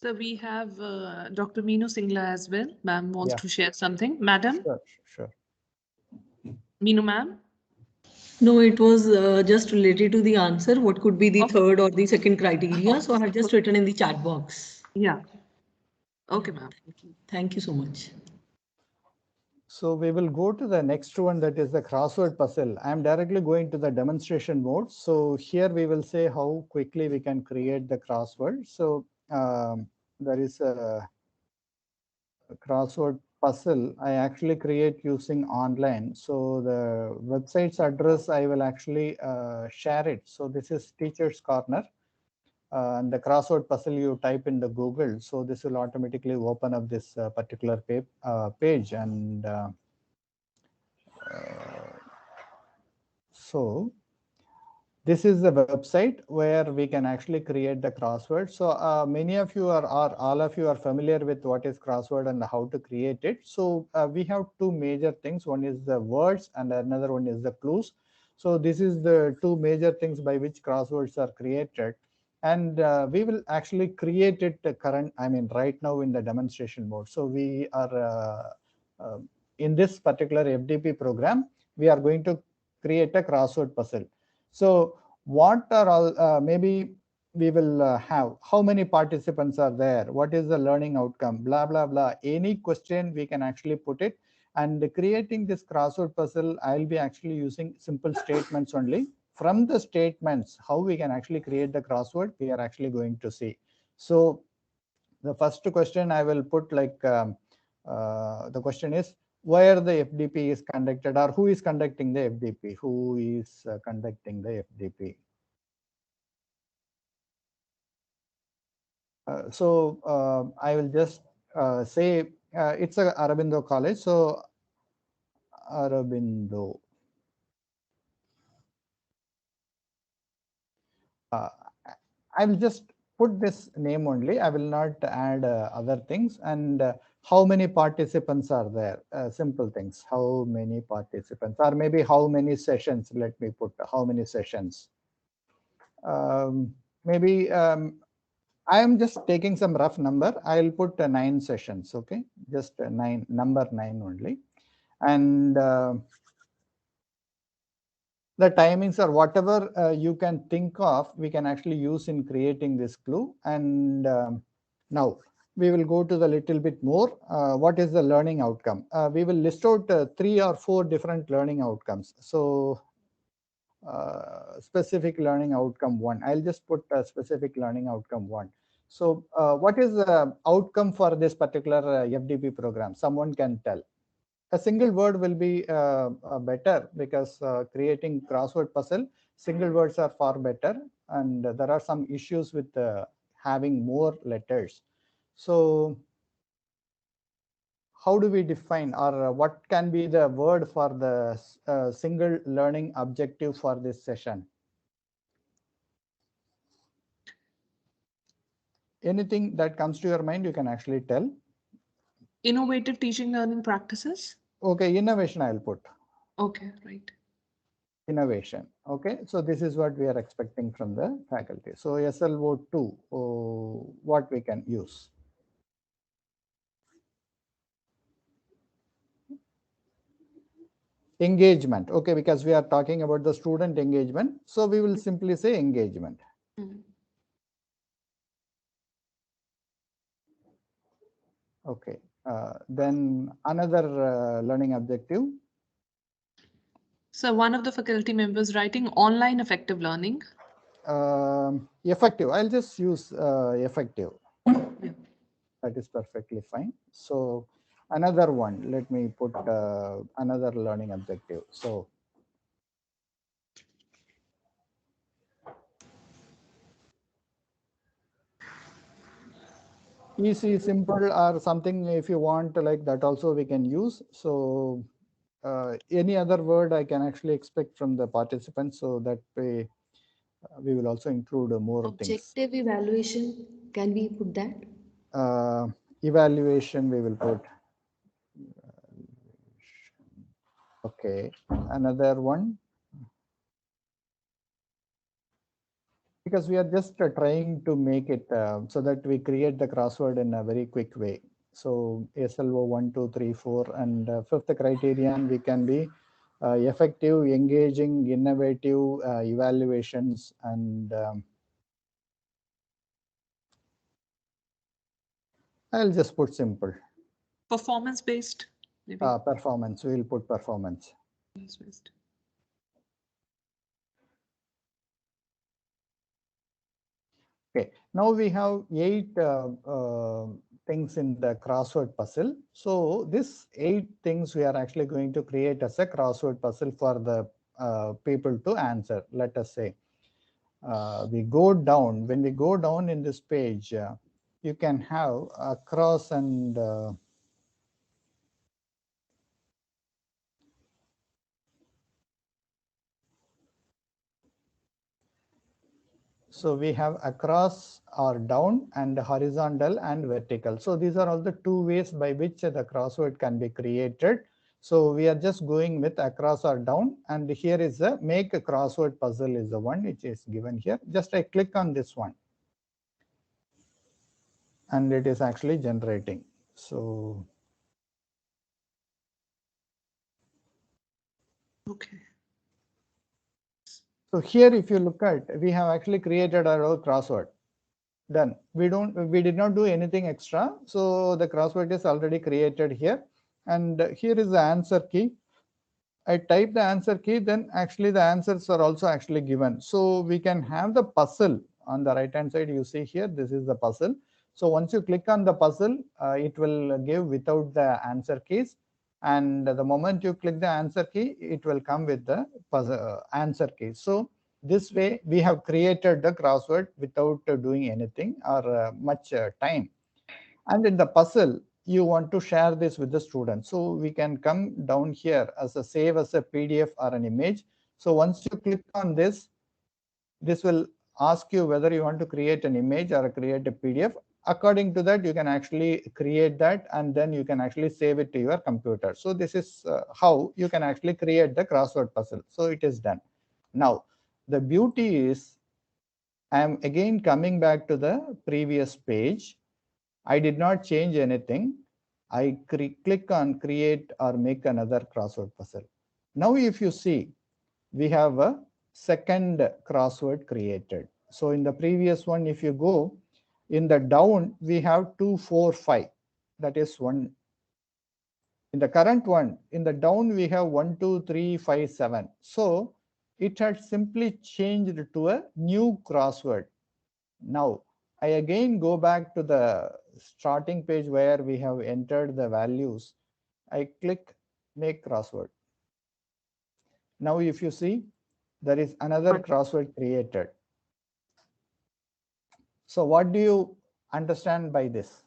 So we have Dr. Meenu Singla as well. Ma'am wants to share something. Madam? Sure. Meenu ma'am? No, it was just related to the answer. What could be the third or the second criteria? So I have just written in the chat box. Yeah. Okay, ma'am. Thank you so much. So we will go to the next one, that is the crossword puzzle. I am directly going to the demonstration mode. So here we will say how quickly we can create the crossword. So there is a crossword puzzle I actually create using online. So the website's address, I will actually share it. So this is Teacher's Corner. And the crossword puzzle you type in the Google. So this will automatically open up this particular page. And so this is the website where we can actually create the crossword. So many of you are all of you are familiar with what is crossword and how to create it. So we have 2 major things. One is the words and another one is the clues. So this is the 2 major things by which crosswords are created. And we will actually create it right now in the demonstration mode. So we are in this particular FDP program, we are going to create a crossword puzzle. So what are all, maybe we will have, how many participants are there? What is the learning outcome? Blah, blah, blah. Any question we can actually put it. And creating this crossword puzzle, I'll be actually using simple statements only. From the statements, how we can actually create the crossword, we are actually going to see. So the first question I will put, like, the question is, where the FDP is conducted, or who is conducting the FDP? Who is conducting the FDP? I will just say it's a Aurobindo College. So Aurobindo. I will just put this name only. I will not add other things. And how many participants are there? Simple things. How many participants, or maybe how many sessions? Let me put how many sessions. Maybe I am just taking some rough number. I'll put 9 sessions. Okay, just 9, number 9 only. And the timings or whatever you can think of, we can actually use in creating this clue. And Now, we will go to the little bit more. What is the learning outcome? We will list out 3 or 4 different learning outcomes. So, specific learning outcome 1. I'll just put specific learning outcome 1. So, what is the outcome for this particular FDP program? Someone can tell. A single word will be better, because creating crossword puzzle, single words are far better, and there are some issues with having more letters. So how do we define, or what can be the word for the single learning objective for this session? Anything that comes to your mind, you can actually tell. Innovative teaching learning practices. Okay, innovation I'll put. Okay, right. Innovation. Okay, so this is what we are expecting from the faculty. So SLO2, what we can use. Engagement. Okay, because we are talking about the student engagement, so we will simply say engagement. Okay, then another learning objective. So one of the faculty members writing online effective learning. Effective. I'll just use effective. Yeah. That is perfectly fine. So another one, let me put another learning objective. So easy, simple, or something, if you want, like that also we can use. So any other word I can actually expect from the participants, so that way we will also include more Objective things. evaluation, can we put that? Evaluation we will put. Okay, another one. Because we are just trying to make it so that we create the crossword in a very quick way. So SLO 1, 2, 3, 4, and fifth criterion, we can be effective, engaging, innovative, evaluations, and I'll just put simple. Performance based. Maybe. Performance. We'll put performance. Based. Okay, now we have 8 things in the crossword puzzle. So this 8 things we are actually going to create as a crossword puzzle for the people to answer. Let us say we go down. When we go down in this page, you can have across and so we have across or down and horizontal and vertical. So these are all the 2 ways by which the crossword can be created. So we are just going with across or down, and here is the make a crossword puzzle is the one which is given here. Just I click on this one and it is actually generating. So okay. So here, if you look at, we have actually created our crossword. Done. We did not do anything extra. So the crossword is already created here. And here is the answer key. I type the answer key, then actually the answers are also actually given. So we can have the puzzle on the right hand side. You see here, this is the puzzle. So once you click on the puzzle, it will give without the answer keys. And the moment you click the answer key, it will come with the puzzle answer key. So this way we have created the crossword without doing anything or much time. And in the puzzle, you want to share this with the student. So we can come down here as a save as a PDF or an image. So once you click on this, this will ask you whether you want to create an image or create a PDF. According to that, you can actually create that, and then you can actually save it to your computer. So this is how you can actually create the crossword puzzle. So it is done. Now, the beauty is, I am again coming back to the previous page. I did not change anything. I click on create or make another crossword puzzle. Now, if you see, we have a second crossword created. So in the previous one, if you go, In the down, we have 2, 4, 5. That is one. In the current one, in the down, we have 1, 2, 3, 5, 7. So it had simply changed to a new crossword. Now, I again go back to the starting page where we have entered the values. I click make crossword. Now, if you see, there is another crossword created. So what do you understand by this?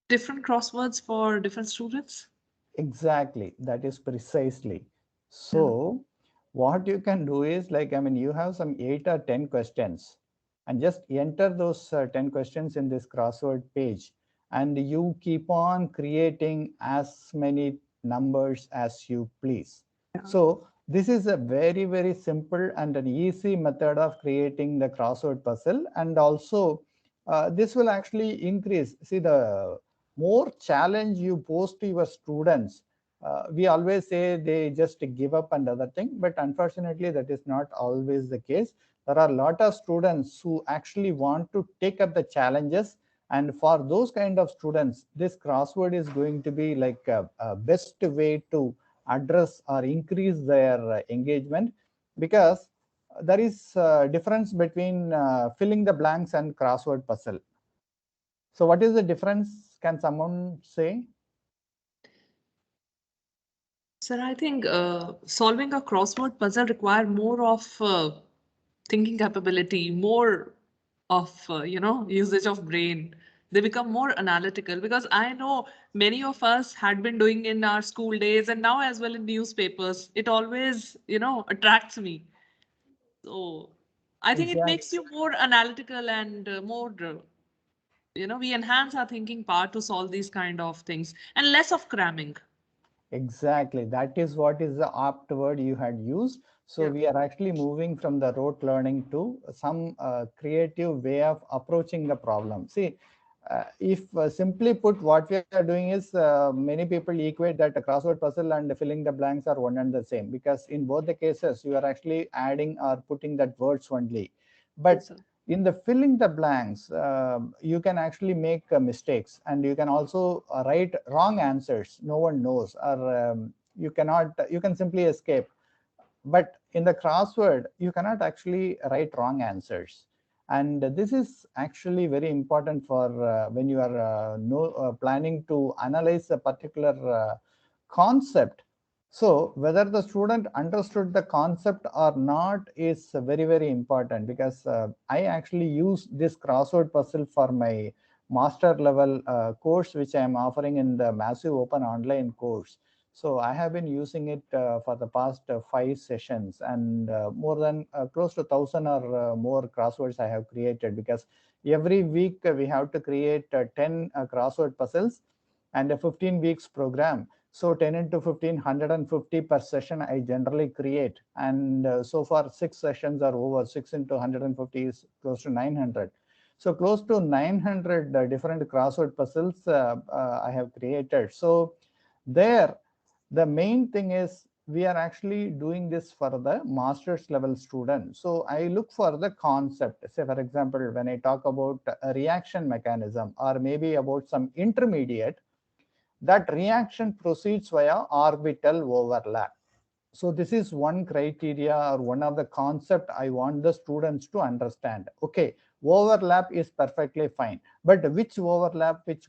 Different crosswords for different students? Exactly, that is precisely. So what you can do is, like, I mean, you have some 8 or 10 questions and just enter those 10 questions in this crossword page, and you keep on creating as many numbers as you please. So this is a very, very simple and an easy method of creating the crossword puzzle. And also this will actually increase. See, the more challenge you pose to your students, we always say they just give up and other thing, but unfortunately that is not always the case. There are a lot of students who actually want to take up the challenges, and for those kind of students, this crossword is going to be like a best way to address or increase their engagement, because there is a difference between filling the blanks and crossword puzzle. So what is the difference? Can someone say? Sir, I think solving a crossword puzzle require more of thinking capability, more of usage of brain. They become more analytical, because I know many of us had been doing in our school days and now as well in newspapers. It always attracts me. So I think it makes you more analytical and more we enhance our thinking power to solve these kind of things, and less of cramming. Exactly. That is what is the apt word you had used. So we are actually moving from the rote learning to some creative way of approaching the problem. See, if simply put, what we are doing is many people equate that a crossword puzzle and filling the blanks are one and the same, because in both the cases you are actually adding or putting that words only. But in the filling the blanks, you can actually make mistakes, and you can also write wrong answers. No one knows, or you cannot. You can simply escape. But in the crossword, you cannot actually write wrong answers. And this is actually very important for when you are planning to analyze a particular concept. So whether the student understood the concept or not is very, very important, because I actually use this crossword puzzle for my master level course, which I am offering in the massive open online course. So I have been using it for the past 5 sessions, and more than close to 1,000 or more crosswords I have created, because every week we have to create 10 crossword puzzles and a 15 weeks program. So 10 into 15, 150 per session I generally create. And so far 6 sessions are over. 6 into 150 is close to 900. So close to 900 different crossword puzzles I have created. So there, the main thing is we are actually doing this for the master's level student. So I look for the concept. Say, for example, when I talk about a reaction mechanism, or maybe about some intermediate, that reaction proceeds via orbital overlap. So this is one criteria, or one of the concept I want the students to understand. Okay, overlap is perfectly fine, but which overlap with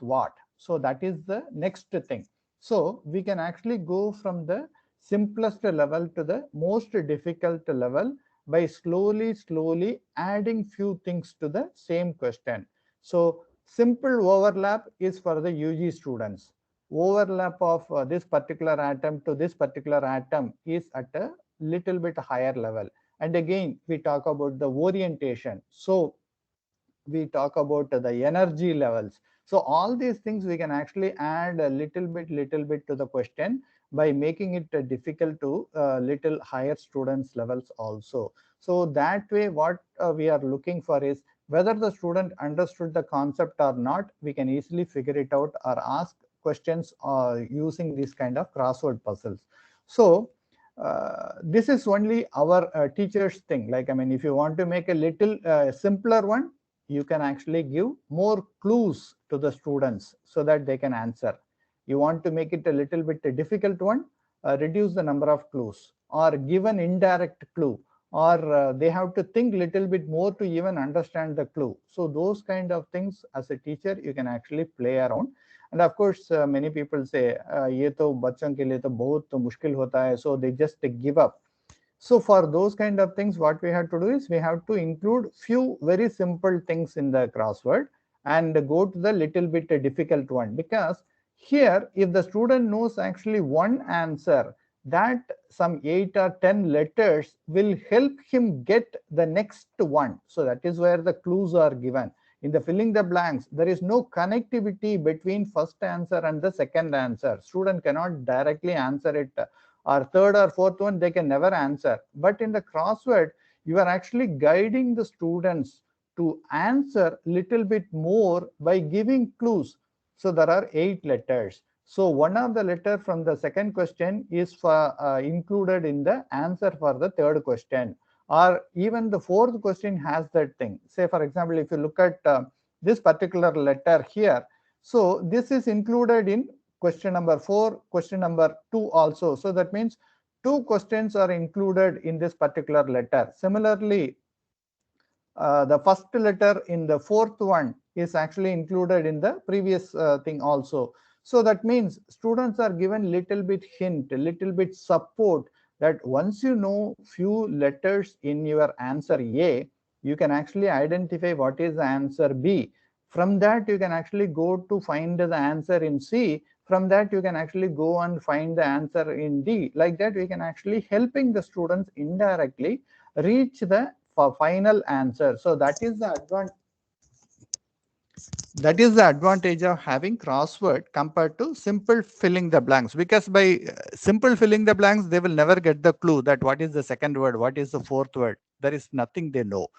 what? So that is the next thing. So we can actually go from the simplest level to the most difficult level by slowly adding few things to the same question. So simple overlap is for the UG students. Overlap of this particular atom to this particular atom is at a little bit higher level. And again, we talk about the orientation. So we talk about the energy levels. So all these things we can actually add a little bit to the question by making it difficult to little higher students levels also. So that way, what we are looking for is whether the student understood the concept or not. We can easily figure it out or ask questions using these kind of crossword puzzles. So this is only our teacher's thing. Like, I mean, if you want to make a little simpler one, you can actually give more clues to the students so that they can answer. You want to make it a little bit a difficult one, reduce the number of clues or give an indirect clue, or they have to think little bit more to even understand the clue. So those kind of things as a teacher you can actually play around. And of course many people say ye to bachon ke liye to bahut mushkil hota hai, so they just give up. So for those kind of things, what we have to do is we have to include few very simple things in the crossword and go to the little bit difficult one, because here if the student knows actually one answer, that some 8 or 10 letters will help him get the next one. So that is where the clues are given. In the filling the blanks, there is no connectivity between first answer and the second answer. Student cannot directly answer it, or third or fourth one they can never answer. But in the crossword, you are actually guiding the students to answer little bit more by giving clues. So there are 8 letters. So one of the letter from the second question is for, included in the answer for the third question, or even the fourth question has that thing. Say for example, if you look at this particular letter here, so this is included in question number 4, question number 2 also. So that means 2 questions are included in this particular letter. Similarly, the first letter in the fourth one is actually included in the previous thing also. So that means students are given little bit hint, little bit support, that once you know few letters in your answer A, you can actually identify what is the answer B. From that you can actually go to find the answer in C. From that you can actually go and find the answer in D. Like that we can actually helping the students indirectly reach the final answer. So that is the advantage. That is the advantage of having crossword compared to simple filling the blanks, because by simple filling the blanks, they will never get the clue that what is the second word, what is the fourth word. There is nothing they know.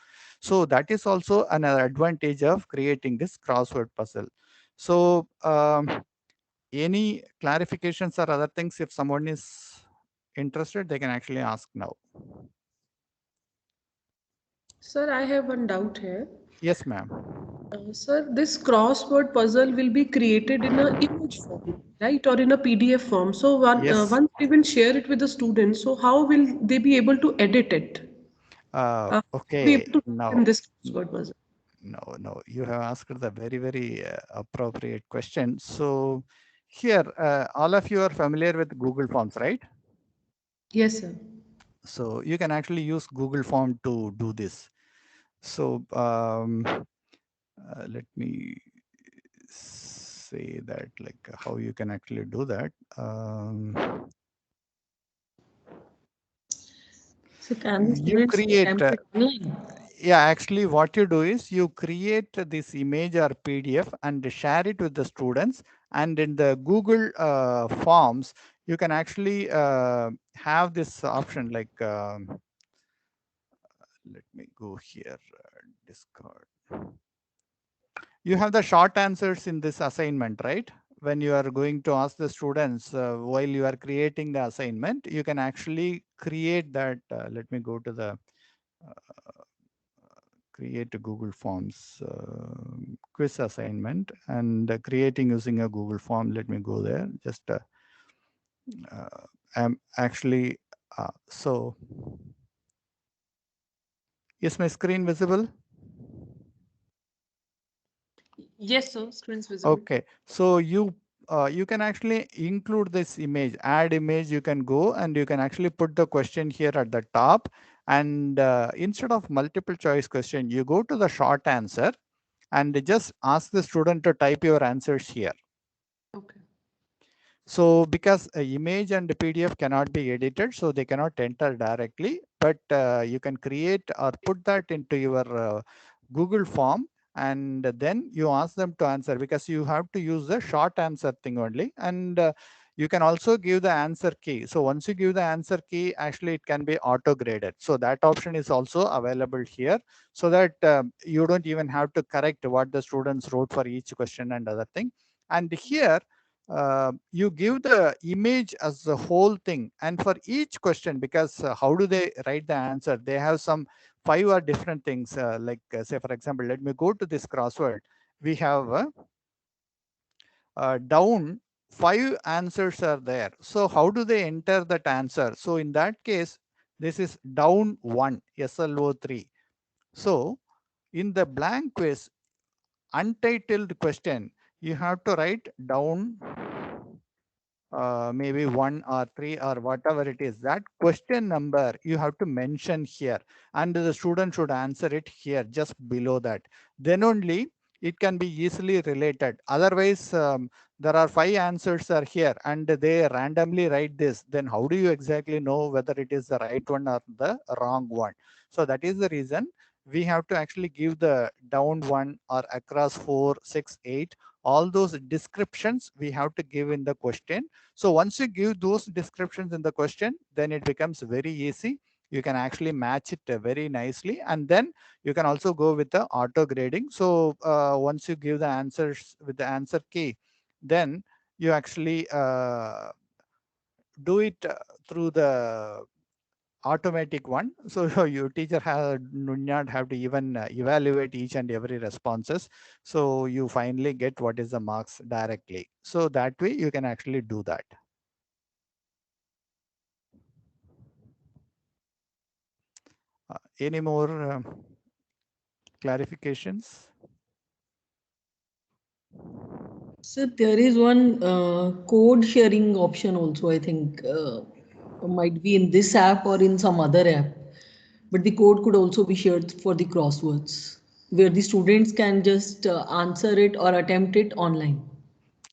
So that is also another advantage of creating this crossword puzzle. So any clarifications or other things, if someone is interested, they can actually ask now. Sir, I have one doubt here. Yes, ma'am. Sir, this crossword puzzle will be created in an image form, right, or in a PDF form. So Yes. once we will share it with the students, so how will they be able to edit it? Okay, in this crossword puzzle. No, you have asked the very, very appropriate question. So here, all of you are familiar with Google Forms, right? Yes, sir. So you can actually use Google Form to do this. So let me say that, like how you can actually do that. So can the You students create, attempt it online? yeah, actually what you do is you create this image or PDF and share it with the students, and in the Google Forms, you can actually have this option like, let me go here, Discord. You have the short answers in this assignment, right? When you are going to ask the students while you are creating the assignment, you can actually create that. Let me go to the create a Google Forms quiz assignment, and creating using a Google Form. Let me go there. Just I'm actually so. Is my screen visible? Yes, sir. Screen's visible. Okay, so you can actually include this image, add image. You can go and you can actually put the question here at the top, and instead of multiple choice question, you go to the short answer and just ask the student to type your answers here. Okay. So because image and PDF cannot be edited, so they cannot enter directly, but you can create or put that into your Google form, and then you ask them to answer, because you have to use the short answer thing only. And you can also give the answer key. So once you give the answer key, actually it can be auto graded. So that option is also available here, so that you don't even have to correct what the students wrote for each question and other thing. And here, you give the image as the whole thing, and for each question, because how do they write the answer? They have some 5 or different things, say for example, let me go to this crossword. We have down 5 answers are there. So how do they enter that answer? So in that case, this is down 1, SLO3. So in the blank quiz, untitled question, you have to write down maybe 1 or 3 or whatever it is. That question number you have to mention here, and the student should answer it here just below that. Then only it can be easily related. Otherwise, there are 5 answers are here and they randomly write this. Then how do you exactly know whether it is the right one or the wrong one? So that is the reason we have to actually give the down 1 or across 4, 6, 8. All those descriptions we have to give in the question. So once you give those descriptions in the question, then it becomes very easy. You can actually match it very nicely, and then you can also go with the auto grading. So once you give the answers with the answer key, then you actually do it through the automatic one. So your teacher do not have to even evaluate each and every responses. So you finally get what is the marks directly. So that way you can actually do that. Any more clarifications? So there is one code sharing option also, I think, might be in this app or in some other app. But the code could also be shared for the crosswords, where the students can just answer it or attempt it online.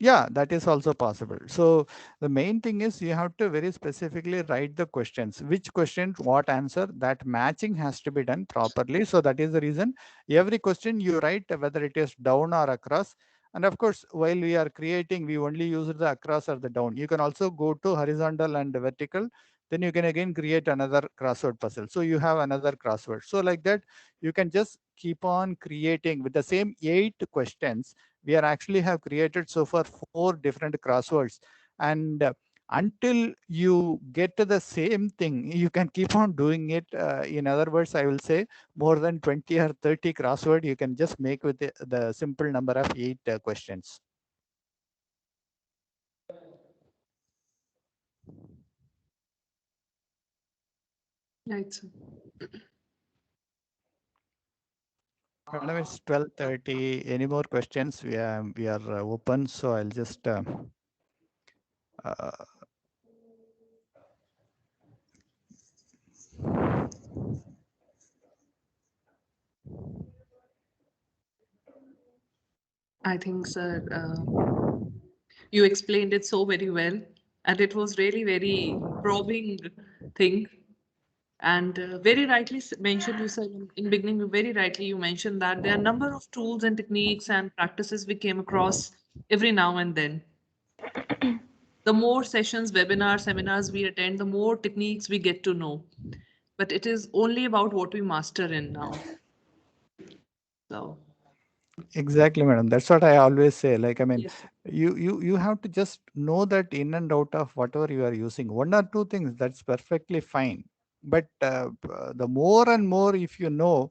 Yeah, that is also possible. So the main thing is you have to very specifically write the questions, which question, what answer, that matching has to be done properly. So that is the reason every question you write, whether it is down or across. And of course, while we are creating, we only use the across or the down. You can also go to horizontal and vertical. Then you can again create another crossword puzzle. So you have another crossword. So like that, you can just keep on creating with the same 8 questions. We are actually have created so far 4 different crosswords, and until you get to the same thing, you can keep on doing it. In other words, I will say more than 20 or 30 crossword you can just make with the simple number of 8 questions. Right, sir. Madam, it's 12:30. Any more questions? We are open, so I'll just I think, sir, you explained it so very well, and it was really very probing thing. And very rightly mentioned, you said in beginning, very rightly you mentioned that there are a number of tools and techniques and practices we came across every now and then. The more sessions, webinars, seminars we attend, the more techniques we get to know. But it is only about what we master in now. So exactly, madam. That's what I always say. Like, I mean, yes. you have to just know that in and out of whatever you are using. 1 or 2 things, that's perfectly fine. But the more and more, if you know,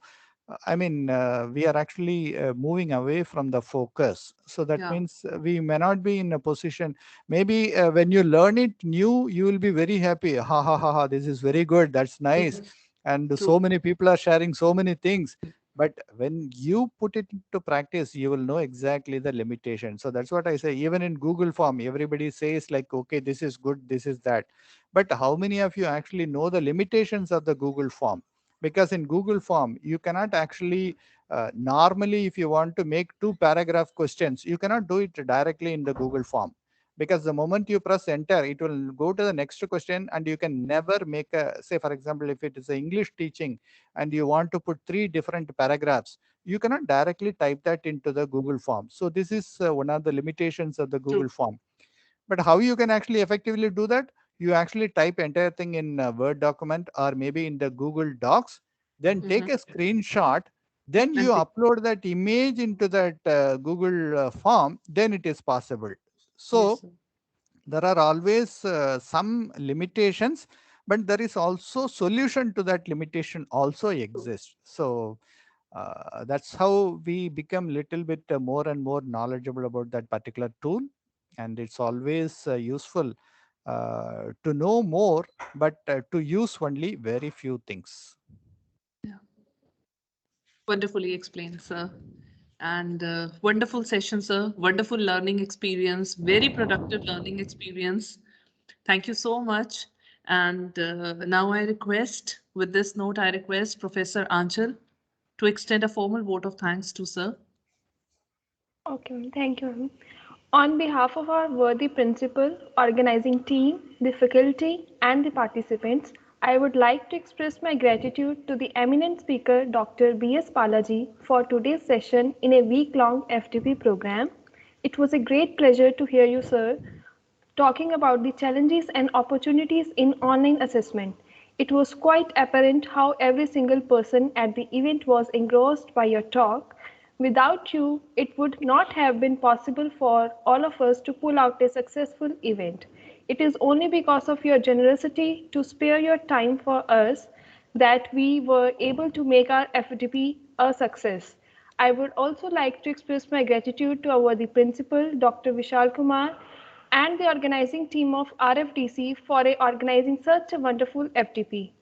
I mean, we are actually moving away from the focus. So that Yeah. means we may not be in a position. Maybe when you learn it new, you will be very happy. Ha ha ha ha! This is very good. That's nice. Yes. And True. so many people are sharing so many things. But when you put it into practice, you will know exactly the limitation. So that's what I say. Even in Google form, everybody says like, okay, this is good, this is that. But how many of you actually know the limitations of the Google form? Because in Google form, you cannot actually normally, if you want to make 2 paragraph questions, you cannot do it directly in the Google form, because the moment you press enter, it will go to the next question, and you can never make a, say for example, if it is a English teaching and you want to put 3 different paragraphs, you cannot directly type that into the Google form. So this is one of the limitations of the Google True. form. But how you can actually effectively do that? You actually type entire thing in a Word document or maybe in the Google Docs, then take Mm-hmm. a screenshot, then you And upload that image into that Google form, then it is possible. So Yes, sir. there are always some limitations, but there is also solution to that limitation also exists. So that's how we become little bit more and more knowledgeable about that particular tool. And it's always useful to know more, but to use only very few things. Yeah. Wonderfully explained, sir. And wonderful session, sir. Wonderful learning experience, very productive learning experience. Thank you so much. And now with this note, I request Professor Anchal to extend a formal vote of thanks to sir. Okay, thank you, ma'am. On behalf of our worthy principal, organizing team, the faculty, and the participants, I would like to express my gratitude to the eminent speaker, Dr. B.S. Balaji, for today's session in a week-long FDP program. It was a great pleasure to hear you, sir, talking about the challenges and opportunities in online assessment. It was quite apparent how every single person at the event was engrossed by your talk. Without you, it would not have been possible for all of us to pull out a successful event. It is only because of your generosity to spare your time for us that we were able to make our FDP a success. I would also like to express my gratitude to our the principal, Dr. Vishal Kumar, and the organizing team of RFDC for organizing such a wonderful FDP.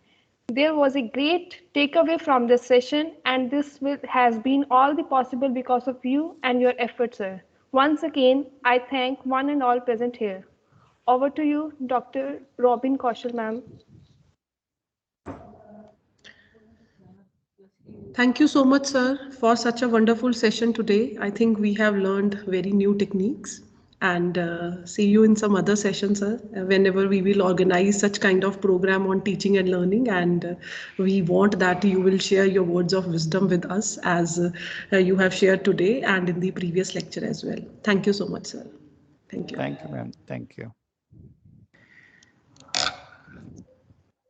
There was a great takeaway from this session, and has been all the possible because of you and your efforts, sir. Once again, I thank one and all present here. Over to you, Dr. Robin Kaushal, ma'am. Thank you so much, sir, for such a wonderful session today. I think we have learned very new techniques, and see you in some other sessions, sir, whenever we will organize such kind of program on teaching and learning. And we want that you will share your words of wisdom with us as you have shared today and in the previous lecture as well. Thank you so much, sir. Thank you. Thank you, ma'am. Thank you.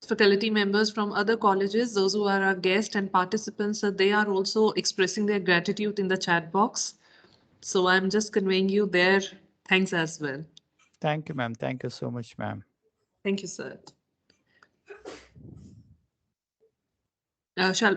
Faculty members from other colleges, those who are our guests and participants, they are also expressing their gratitude in the chat box. So I'm just conveying you their thanks as well. Thank you, ma'am. Thank you so much, ma'am. Thank you, sir. Shall